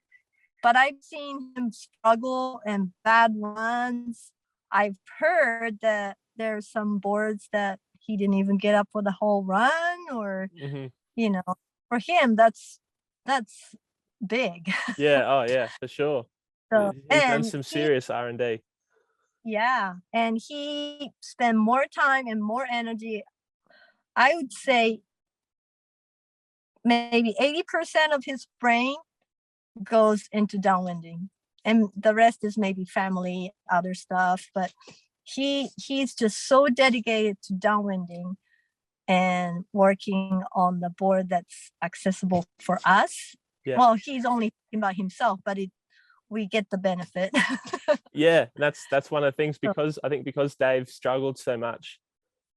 seen him struggle and bad runs. I've heard that there's some boards that he didn't even get up for the whole run, or for him that's big. Yeah. Oh yeah, for sure. So, he's done some serious R&D. Yeah, and he spent more time and more energy. I would say maybe 80% of his brain goes into downwinding, and the rest is maybe family, other stuff. But he's just so dedicated to downwinding and working on the board that's accessible for us. Yeah. Well, he's only thinking about himself, but we get the benefit. Yeah, that's one of the things, because I think because Dave struggled so much,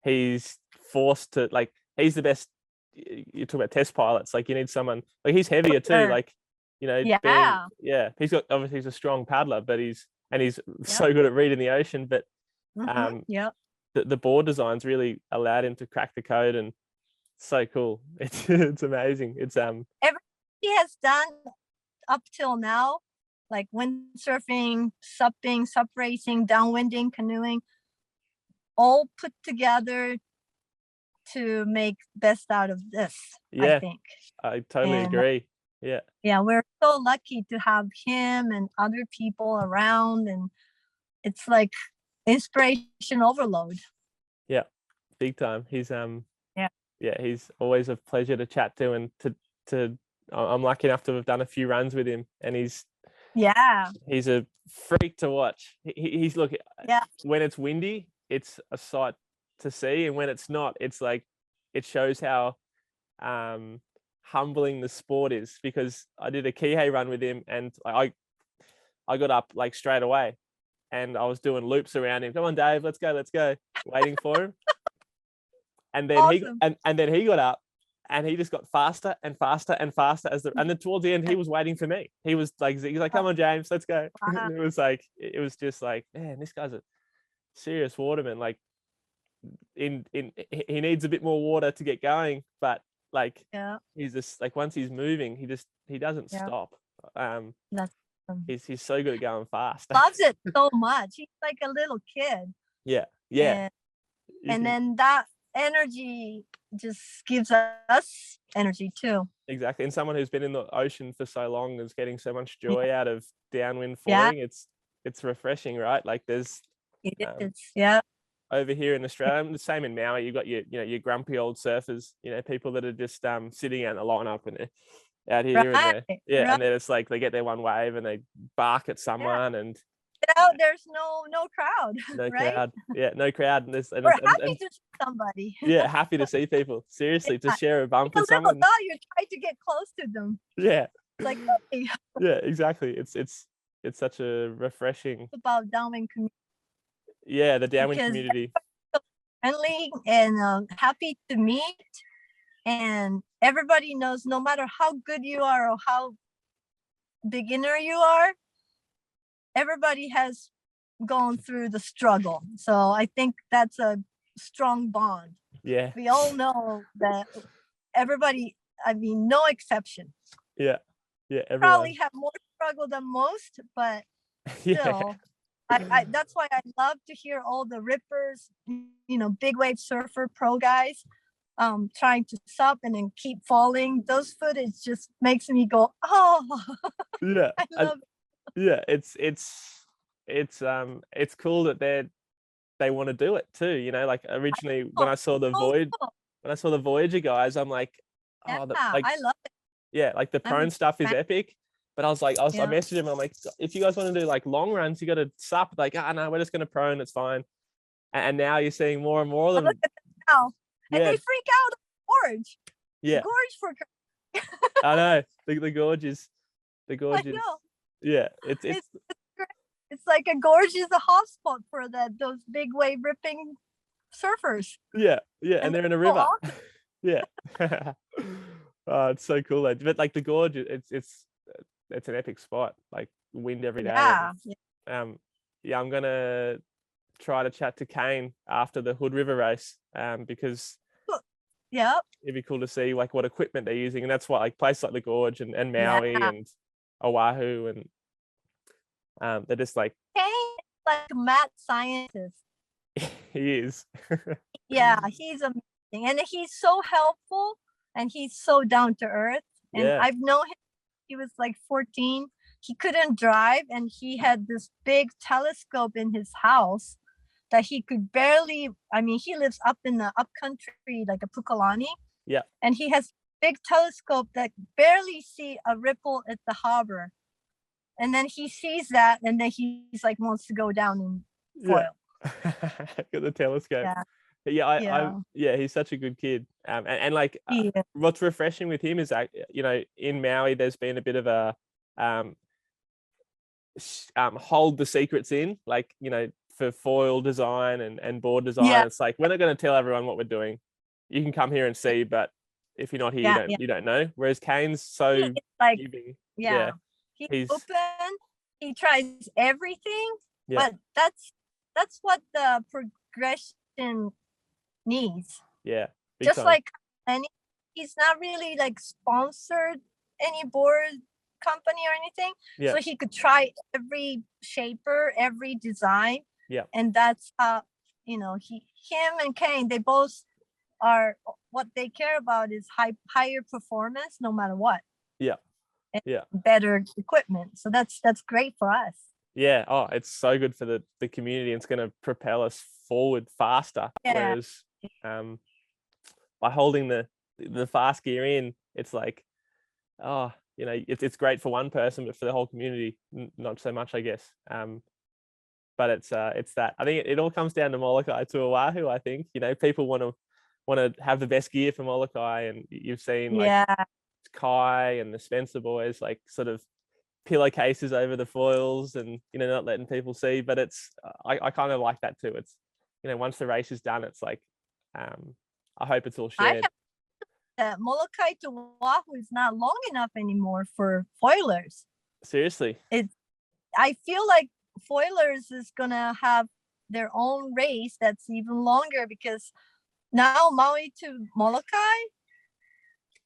he's forced to, like, he's the best. You talk about test pilots, like you need someone, like he's heavier too, like he's a strong paddler, but he's so good at reading the ocean, but the board designs really allowed him to crack the code, and so cool. It's amazing. It's everything he has done up till now, like windsurfing, supping, sup racing, downwinding, canoeing, all put together to make best out of this. I think I totally agree. Yeah, we're so lucky to have him and other people around, and it's like inspiration overload. Yeah, big time. He's he's always a pleasure to chat to, and to I'm lucky enough to have done a few runs with him, and he's a freak to watch. He's when it's windy, it's a sight to see, and when it's not, it's like, it shows how humbling the sport is, because I did a Kihei run with him, and I got up like straight away, and I was doing loops around him. Come on, Dave, let's go, waiting for him. And then he got up, and he just got faster and faster and faster and then towards the end, he was waiting for me. He was like, come on, James, let's go. Wow. It was just like, man, this guy's a serious waterman. Like, he needs a bit more water to get going, but like, he's just like, once he's moving, he doesn't stop. He's so good at going fast. Loves it so much. He's like a little kid. Yeah. And then that energy just gives us energy too. Exactly. And someone who's been in the ocean for so long is getting so much joy out of downwind foiling. It's refreshing, right? Like there's over here in Australia, the same in Maui, you've got your grumpy old surfers, people that are just sitting out in the lineup and out here, and then it's like they get their one wave and they bark at someone, and Now there's no crowd, No right? crowd. Yeah, no crowd. And this, We're happy to see somebody. yeah, happy to see people. Seriously, to Yeah, share a bump like a with little someone. dog, you try to get close to them. Yeah, It's like, hey, yeah, exactly. It's such a refreshing. about downwind community, Yeah, the downwind because community. friendly and happy to meet, and everybody knows no matter how good you are or how beginner you are, everybody has gone through the struggle. So I think that's a strong bond. Yeah, We all know that everybody, I mean, no exception, yeah, yeah. Everyone. probably have more struggle than most, but Yeah, still, I that's why I love to hear all the rippers, big wave surfer pro guys trying to sup and then keep falling. Those footage just makes me go, oh, yeah, I love it. yeah. It's cool that they want to do it too. Like originally when I saw the Oh, Void, cool. when I saw the Voyager guys, I'm like, Yeah, oh, I love it. yeah, like the I'm prone a stuff is fan. epic. But I was like, I Yeah. messaged him. I'm like, if you guys want to do like long runs, you got to sup. Like, no, we're just gonna prone. It's fine. And now you're seeing more and more of them. Look at them now. And Yeah, they freak out gorge. yeah. Gorge for I know the I gorge is, know. yeah. It's It's great. It's like a gorge is a hotspot for those big wave ripping surfers. yeah, yeah. And And they're in a they're so river. awesome. Yeah. Oh, it's so cool though. But like the gorge, it's an epic spot. Like wind every day. Yeah. Yeah, I'm gonna try to chat to Kane after the Hood River race, because Yeah. it'd be cool to see like what equipment they're using, and that's why like places like the Gorge and Maui Yeah. and Oahu, and they're just like Kane is like a mad scientist. he is. Yeah, he's amazing. And he's so helpful and he's so down to earth. And Yeah, I've known him, he was like 14. He couldn't drive and he had this big telescope in his house that he could barely, I mean, he lives up in the upcountry, like a Pukalani. yeah, And he has big telescope that barely see a ripple at the harbor. And then he sees that and then he's like wants to go down and foil. yeah. Got the telescope. Yeah. But yeah, Yeah. yeah, he's such a good kid. And like He is. what's refreshing with him is that in Maui there's been a bit of a hold the secrets in, like for foil design and board design. Yeah. It's like we're not going to tell everyone what we're doing. You can come here and see, but if you're not here, Yeah, you don't know. Whereas Kane's so It's like, giving. yeah. He's He's open. He tries everything, yeah, but that's what the progression needs. yeah, big Just time. like he's not really like sponsored any board company or anything. Yeah. So he could try every shaper, every design. Yeah. And that's how, him and Kane, they both are, what they care about is higher performance no matter what. Yeah. And Yeah. better equipment. So that's great for us. Yeah. Oh, it's so good for the community. It's going to propel us forward faster. Yeah. Whereas by holding the fast gear in, it's like, it's great for one person, but for the whole community, not so much, I guess. But it's that. I think it all comes down to Molokai to Oahu. I think people want to have the best gear for Molokai, and you've seen like Kai and the Spencer boys like sort of pillowcases over the foils and not letting people see. But it's I kind of like that too. It's once the race is done, it's like I hope it's all shared. Molokai to Oahu is not long enough anymore for foilers. Seriously, I feel like foilers is gonna have their own race that's even longer, because now Maui to Molokai,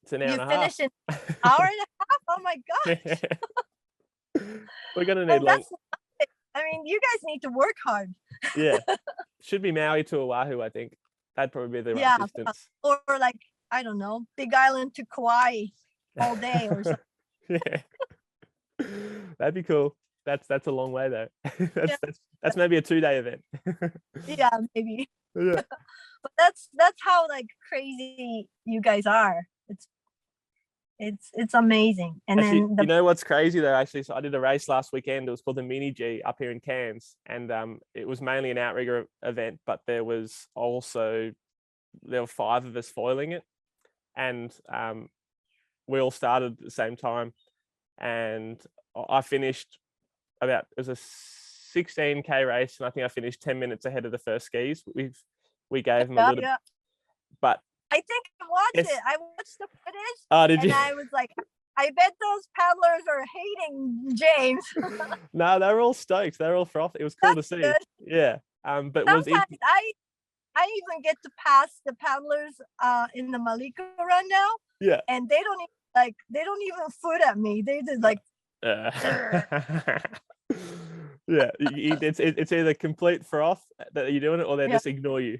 it's an hour and a finish half. in an hour and a half. Oh my gosh. We're gonna need long. I mean, you guys need to work hard. Yeah, should be Maui to Oahu. I think that'd probably be the right distance. Or like, I don't know, Big Island to Kauai all day or something. Yeah, that'd be cool. That's a long way though. That's maybe a 2-day event. Yeah, maybe. Yeah. But that's how like crazy you guys are. It's amazing. And Actually, then you know what's crazy though? Actually, so I did a race last weekend. It was called the Mini G up here in Cairns, and it was mainly an outrigger event, but there were 5 of us foiling it, and we all started at the same time, and I finished it was a 16K race, and I think I finished 10 minutes ahead of the first skis. We gave them a little, but I think I watched it. I watched the footage. Oh, did you? And I was like, I bet those paddlers are hating James. No, they were all stoked. They were all frothy. It was cool to see. Good. Yeah. But sometimes I even get to pass the paddlers in the Malika run now. Yeah. And they don't even foot at me. They just like yeah, it's either complete froth that you're doing it, or they just ignore you.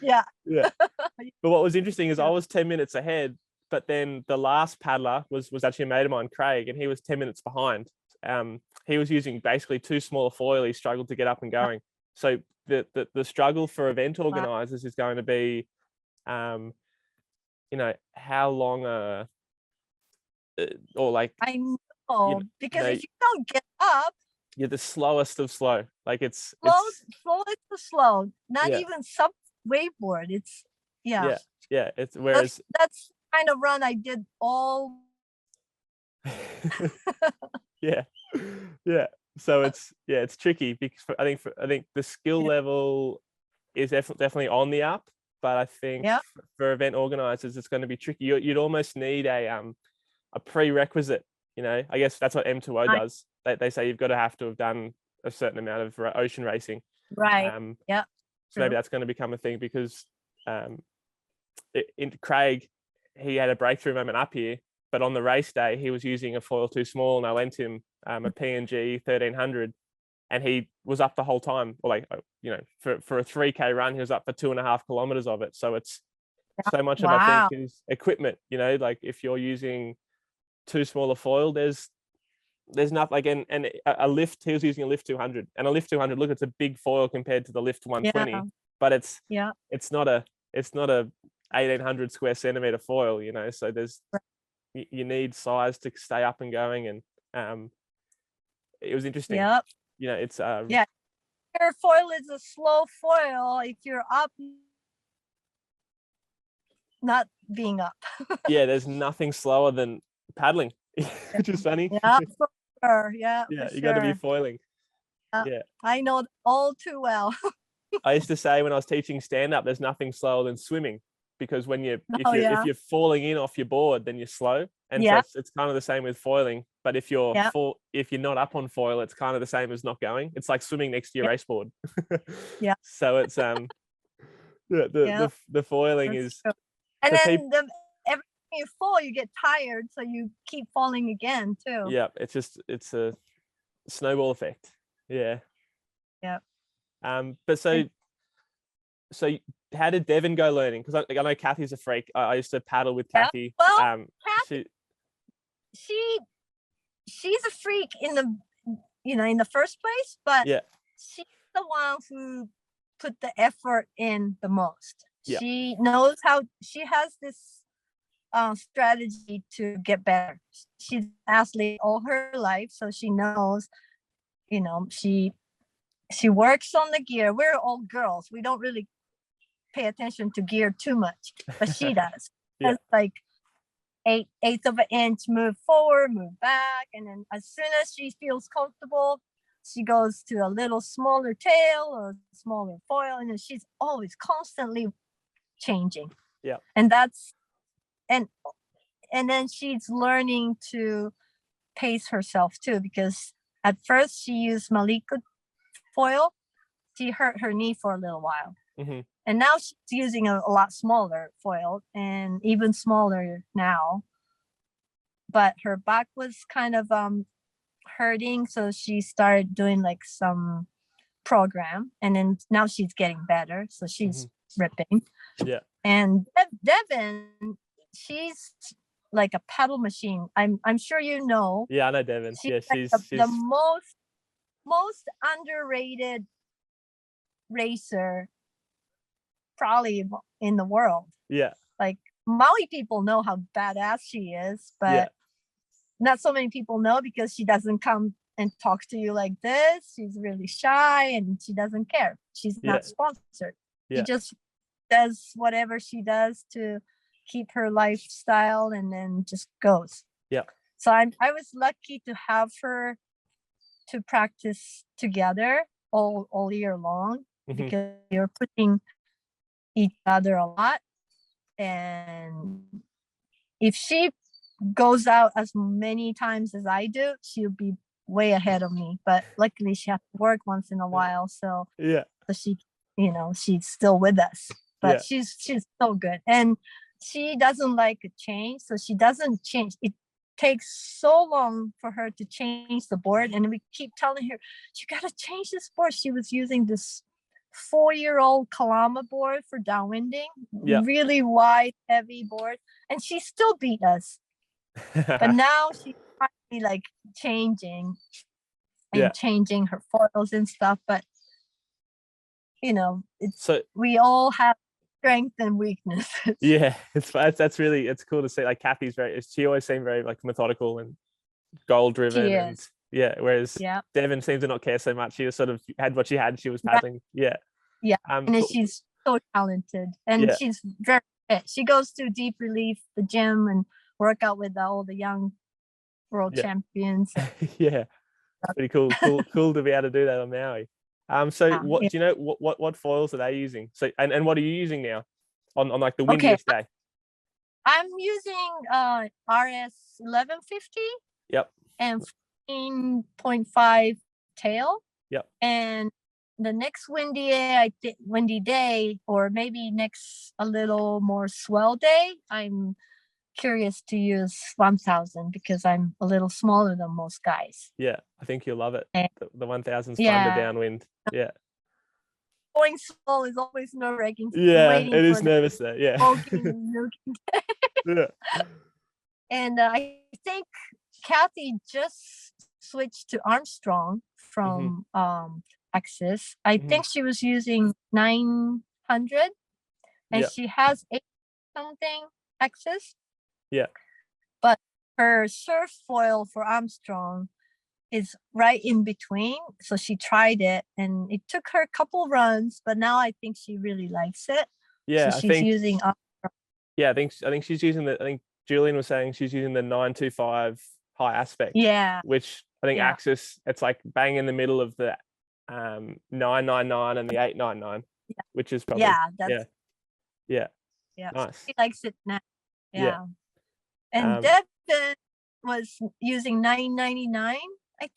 Yeah. But what was interesting is I was 10 minutes ahead, but then the last paddler was actually a mate of mine, Craig, and he was 10 minutes behind. He was using basically too small a foil. He struggled to get up and going. So the struggle for event organizers is going to be, how long or like, I know, because if you don't get up, you're the slowest of slow. Like it's slow, not even sub wakeboard. It's it's whereas that's kind of run I did all. yeah. So it's tricky because I think the skill level is definitely on the up, but I think for event organizers it's going to be tricky. You'd almost need a prerequisite. I guess that's what M2O does. They say you've got to have done a certain amount of ocean racing. Right. So maybe that's going to become a thing because Craig, he had a breakthrough moment up here, but on the race day he was using a foil too small, and I lent him a P&G 1300, and he was up the whole time. Or for a 3K run, he was up for 2.5 kilometers of it. So it's so much of I think is equipment. Like if you're using too small a foil, there's nothing like and a lift. He was using a lift 200, and a lift 200. Look, it's a big foil compared to the lift 120, but it's not a 1800 square centimeter foil. So there's you need size to stay up and going, and it was interesting. It's your foil is a slow foil if you're up, not being up. There's nothing slower than paddling, which is funny. For sure. You got to be foiling. I know all too well. I used to say when I was teaching stand up, there's nothing slower than swimming, because when if you're falling in off your board, then you're slow, and so it's kind of the same with foiling. But if you're not up on foil, it's kind of the same as not going. It's like swimming next to your race board. So it's the foiling is true. And then every time you fall, you get tired, so you keep falling again too. It's a snowball effect. But so how did Devin go learning? Because I know Kathy's a freak. I used to paddle with Kathy. Well, Kathy, she's a freak in the first place, but she's the one who put the effort in the most. She knows how. She has this strategy to get better. She's an athlete all her life, so she knows. She works on the gear. We're all girls. We don't really pay attention to gear too much, but she does. It's like 1/8 of an inch, move forward, move back, and then as soon as she feels comfortable, she goes to a little smaller tail or smaller foil, and then she's always constantly changing. And that's and then she's learning to pace herself too, because at first she used Malika foil. She hurt her knee for a little while. And now she's using a lot smaller foil, and even smaller now. But her back was kind of hurting, so she started doing like some program, and then now she's getting better, so she's ripping. And Devin, she's like a pedal machine. I'm sure you know. I know Devin. She's the most underrated racer probably in the world. Like Maui people know how badass she is, but not so many people know because she doesn't come and talk to you like this. She's really shy and she doesn't care. She's not sponsored. She just does whatever she does to keep her lifestyle and then just goes. So I was lucky to have her to practice together all year long because you're pushing each other a lot. And if she goes out as many times as I do, she'll be way ahead of me. But luckily she has to work once in a while. So she, she's still with us. But she's so good. And she doesn't like a change. So she doesn't change. It takes so long for her to change the board. And we keep telling her, you got to change this board. She was using this 4-year-old Kalama board for downwinding. Really wide, heavy board. And she still beat us. But now she's finally like changing and changing her foils and stuff. But it's we all have strength and weakness. That's really, it's cool to see. Like Kathy's she always seemed very like methodical and goal driven, and whereas Devin seems to not care so much. She was sort of had what she had, she was paddling. And she's so talented, and she's very fit. She goes to Deep Relief, the gym, and work out with all the young world champions. Pretty cool to be able to do that on Maui. So what do you know what foils are they using? So and what are you using now on like the windiest day? I'm using RS 1150 and 14.5 tail. And the next windy day, or maybe next a little more swell day, I'm curious to use 1000 because I'm a little smaller than most guys. I think you'll love it. The 1000's fun to downwind. Going slow is always nerve-wracking. It is nervous there. And I think Kathy just switched to Armstrong from Axis. I think she was using 900 and she has 8 something Axis. But her surf foil for Armstrong is right in between. So she tried it and it took her a couple runs, but now I think she really likes it. So she's using Armstrong. I think she's using I think Julian was saying she's using the 925 high aspect. Which I think Axis, it's like bang in the middle of the 999 and the 899, which is probably nice. She likes it now. And Devin was using 999, I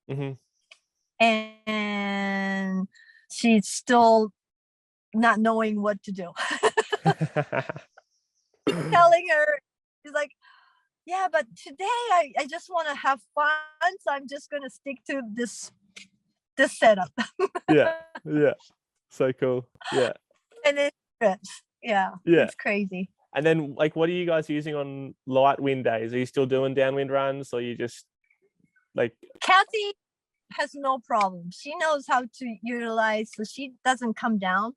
think. And she's still not knowing what to do. Telling her, she's like, but today I just want to have fun, so I'm just gonna stick to this setup. So cool. And it's crazy. And then like what are you guys using on light wind days? Are you still doing downwind runs, or you just like Kathy has no problem. She knows how to utilize, so she doesn't come down.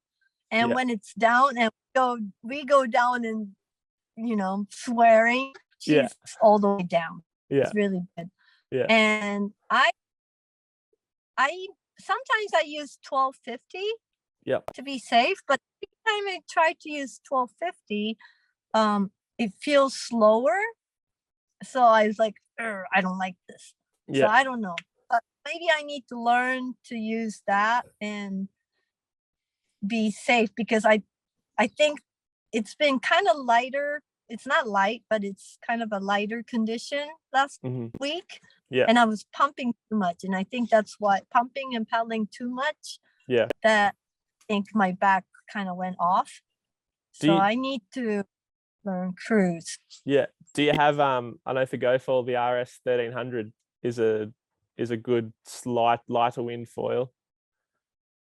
And when it's down and we go down and swearing, she's all the way down. It's really good. And I sometimes I use 1250 to be safe, but every time I try to use 1250, it feels slower. So I was like, I don't like this. So I don't know. But maybe I need to learn to use that and be safe, because I think it's been kind of lighter. It's not light, but it's kind of a lighter condition last week. And I was pumping too much. And I think that's why pumping and paddling too much, that I think my back kind of went off. So I need to learn cruise. Do you have I know for GoFoil the RS 1300 is a good lighter wind foil?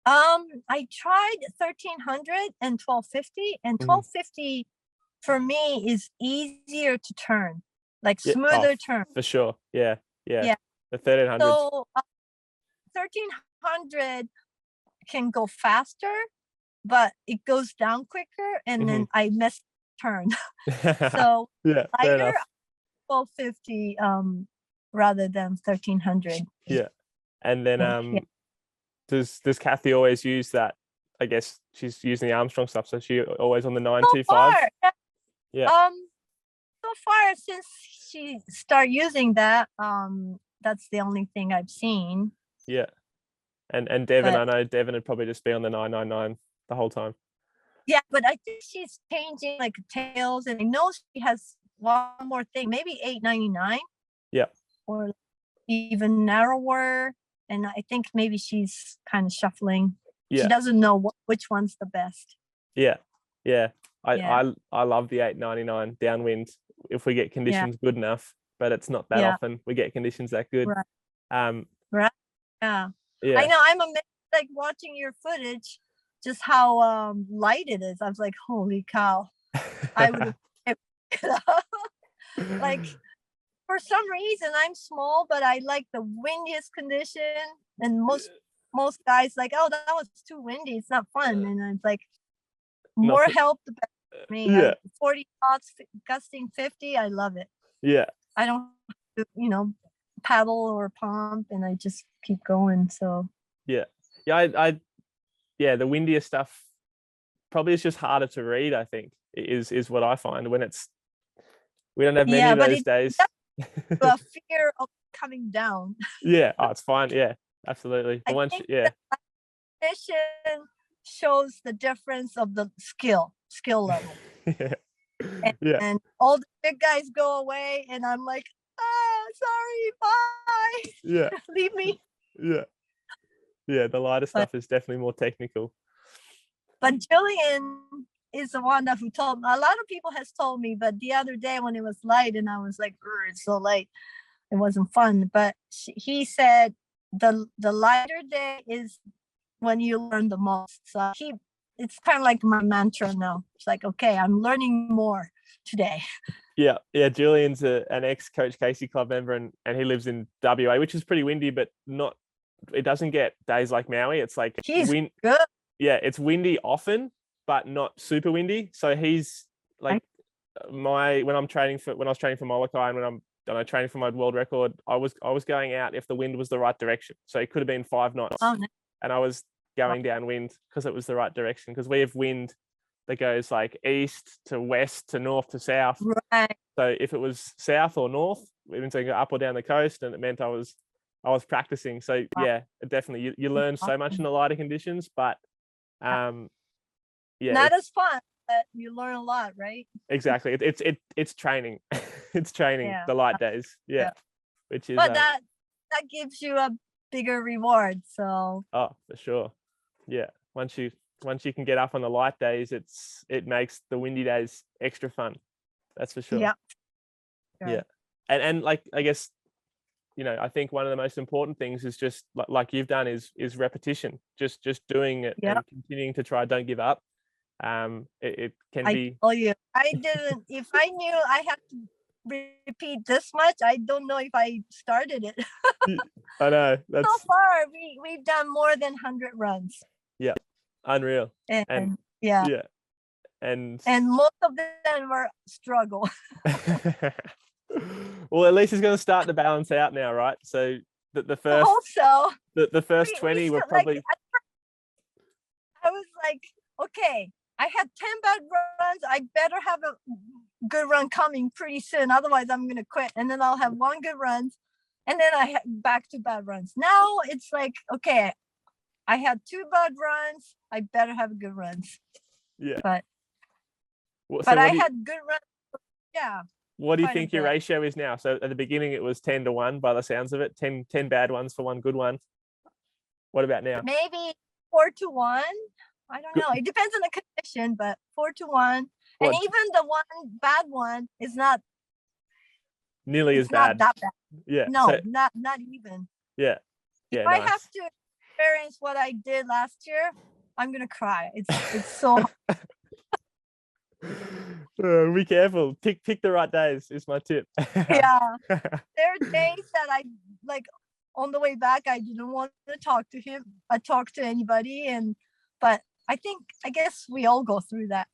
I tried 1300 and 1250, and 1250 for me is easier to turn, like smoother turn. For sure. The 1300. So 1300 can go faster, but it goes down quicker, and then I mess turn. So yeah, fair lighter, enough. 1250 rather than 1300. Yeah. And then Yeah. does Kathy always use that? I guess she's using the Armstrong stuff, so she always on the So 925. far, Yeah. so far since she started using that, that's the only thing I've seen. Yeah. And Devin, But I know Devin would probably just be on the 999 the whole time. yeah, but I think she's changing like tails, and I know she has one more thing, maybe 899. Yeah. Or even narrower, and I think maybe she's kind of shuffling. Yeah. She doesn't know which one's the best. Yeah. Yeah. Yeah. I love the 899 downwind if we get conditions good enough, but it's not that often we get conditions that good. Right. Right. Yeah. Yeah. I know. I'm amazed, like watching your footage, just how light it is. I was like, holy cow! I would have like, for some reason I'm small, but I like the windiest condition, and most guys like, oh, that was too windy, it's not fun. And it's like, more help the better for me. Yeah. 40 knots gusting 50, I love it. Yeah. I don't have to, paddle or pump, and I just keep going. So yeah, I the windier stuff probably is just harder to read. I think is what I find when we don't have many of those days. The fear of coming down. Yeah. Oh, it's fine. Yeah, absolutely. I Once, think yeah. The mission shows the difference of the skill level. Yeah. And all the big guys go away, and I'm like, sorry, bye. Yeah. Leave me. Yeah. Yeah. The lighter stuff is definitely more technical. But Jillian is the one who told me. A lot of people has told me, but the other day when it was light and I was like, it's so light, it wasn't fun. But he said the lighter day is when you learn the most. So it's kind of like my mantra now. It's like, okay, I'm learning more today. Yeah. Julian's an ex-Coach Casey club member, and he lives in WA, which is pretty windy, but it doesn't get days like Maui. It's like he's good. Yeah, it's windy often, but not super windy. So he's like when I was training for Molokai, and when I'm training for my world record, I was going out if the wind was the right direction. So it could have been 5 knots. Oh, nice. And I was going downwind because it was the right direction, because we have wind that goes like east to west to north to south. Right. So if it was south or north, it meant to go up or down the coast, and it meant I was practicing. So yeah, definitely you learn so much in the lighter conditions, but not as fun, but you learn a lot, right? Exactly. It's training. It's training the light days. Yeah. Which is but that gives you a bigger reward. So for sure. Yeah. Once you can get up on the light days, it makes the windy days extra fun. That's for sure. Yeah. Right. Yeah. And like, I guess, I think one of the most important things is just like you've done is repetition, just doing it and continuing to try. Don't give up. It can be. Oh yeah, I didn't. If I knew I had to repeat this much, I don't know if I started it. I know. So far, we've done more than 100 runs. Yeah, unreal. And and most of them were struggle. Well, at least it's going to start to balance out now, right? So the first, I hope so. The first 20 were probably. Like, I was like, okay, I had 10 bad runs. I better have a good run coming pretty soon. Otherwise, I'm going to quit. And then I'll have one good run. And then I had back to bad runs. Now it's like, okay, I had 2 bad runs. I better have good runs. Yeah. But I had good runs. Yeah. What do you think your ratio is now? So at the beginning, it was 10-1 by the sounds of it. 10 bad ones for 1 good one. What about now? Maybe 4-1. I don't know. It depends on the condition, but 4-1. And even the one bad one is not nearly as bad. Not that bad. Yeah. No, so, not even. Yeah. Yeah. If I have to experience what I did last year, I'm gonna cry. It's so hard. Be careful. Pick the right days is my tip. Yeah. There are days that I like on the way back, I didn't want to talk to him. I talked to anybody, but I guess we all go through that.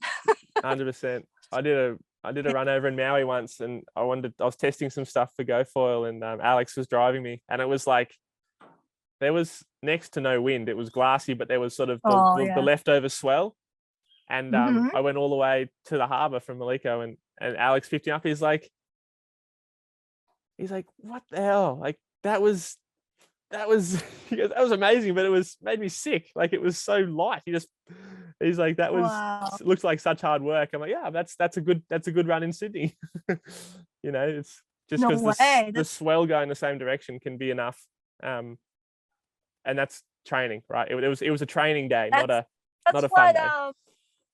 100%. I did a run over in Maui once, and I was testing some stuff for GoFoil, and Alex was driving me, and it was like there was next to no wind. It was glassy, but there was sort of the leftover swell. And I went all the way to the harbour from Maliko, and Alex picked me up. He's like, what the hell? Like that was he goes, that was amazing, but it made me sick. Like it was so light. He's like, that was looks like such hard work. I'm like, yeah, that's a good run in Sydney. You know, it's just because the swell going the same direction can be enough. And that's training, right? It was a training day, not a fun day.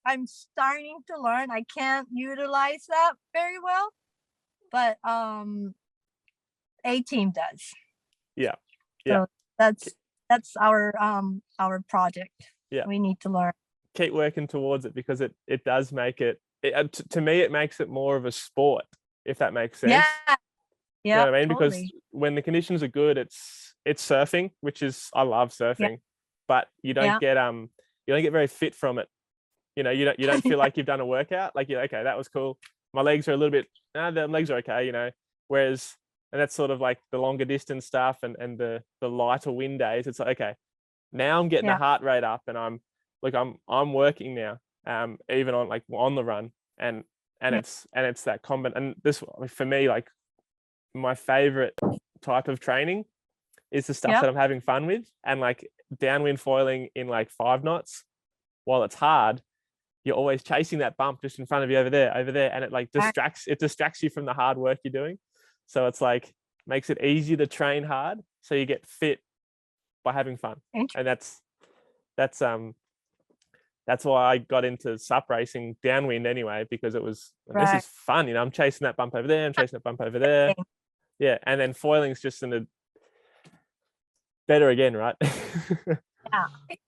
I'm starting to learn. I can't utilize that very well, but A team does. Yeah. So that's our project. Yeah, we need to learn. Keep working towards it, because it does make it to me, it makes it more of a sport, if that makes sense. Yeah. You know what I mean? Totally. Because when the conditions are good, it's surfing, which is, I love surfing, but you don't get very fit from it. You know, you don't feel like you've done a workout. Like, you're okay, that was cool. My legs are a little bit, the legs are okay, you know. Whereas, and that's sort of like the longer distance stuff and the lighter wind days. It's like, okay, now I'm getting the heart rate up, and I'm working now, even on the run, and it's that combat. And this, for me, like my favorite type of training is the stuff that I'm having fun with, and like downwind foiling in like 5 knots. While it's hard, you're always chasing that bump just in front of you over there, and it like distracts you from the hard work you're doing. So it's like makes it easier to train hard, so you get fit by having fun. And that's why I got into SUP racing downwind anyway, because it was this is fun. You know, I'm chasing that bump over there, I'm chasing that bump over there. Yeah, and then foiling's just better again, right? Yeah,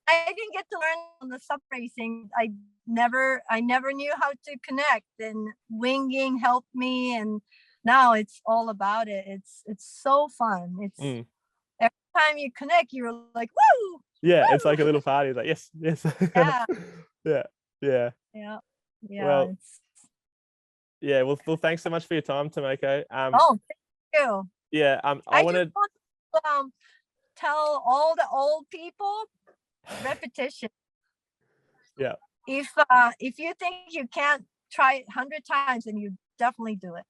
I didn't get to learn on the SUP racing. I never knew how to connect, and winging helped me, and now it's all about it. It's so fun. It's every time you connect, you're like, woo! Yeah, woo! It's like a little party. It's like, yes. Yeah. Well, thanks so much for your time, Tomoko. Thank you. Yeah, I wanted to tell all the old people, repetition. Yeah. If you think you can't try it 100 times, then you definitely do it.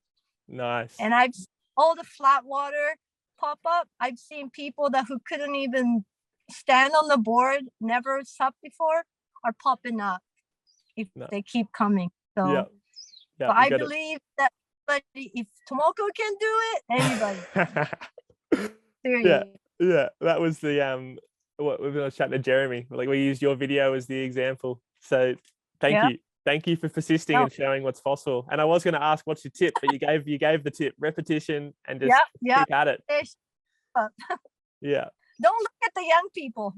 Nice. And I've all the flat water pop up. I've seen people who couldn't even stand on the board, never SUP before, are popping up if they keep coming. So, I believe that if Tomoko can do it, anybody. Yeah. That was the what we were chatting to Jeremy. Like, we used your video as the example. So thank you for persisting and showing what's possible. And I was going to ask what's your tip, but you gave the tip: repetition and just keep at it. Yeah. Don't look at the young people.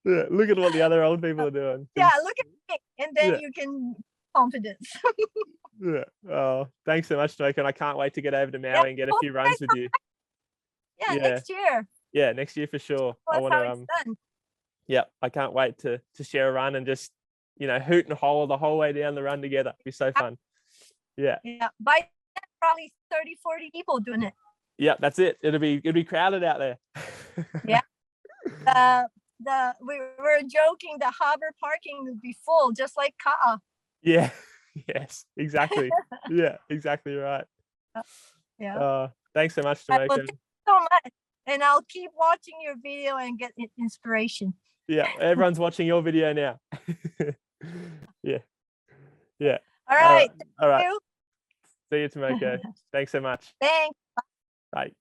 Look at what the other old people are doing. Yeah, look at me, and then you can confidence. Oh, thanks so much, Tomoko. And I can't wait to get over to Maui and get a few runs with you. Next year. Yeah, next year for sure. I want to I can't wait to share a run and just, you know, hoot and holler the whole way down the run together. It'd be so fun. Yeah. By then, probably 30, 40 people doing it. Yeah, that's it. It'll be crowded out there. Yeah. We were joking the harbor parking would be full, just like Ka'a. Yeah. Yes, exactly. Yeah, exactly right. Yeah. Thanks so much, Tomoko. Thank you so much. And I'll keep watching your video and get inspiration. Yeah, everyone's watching your video now. Yeah. All right. All right. See you, Tomoko. Thanks so much. Thanks. Bye.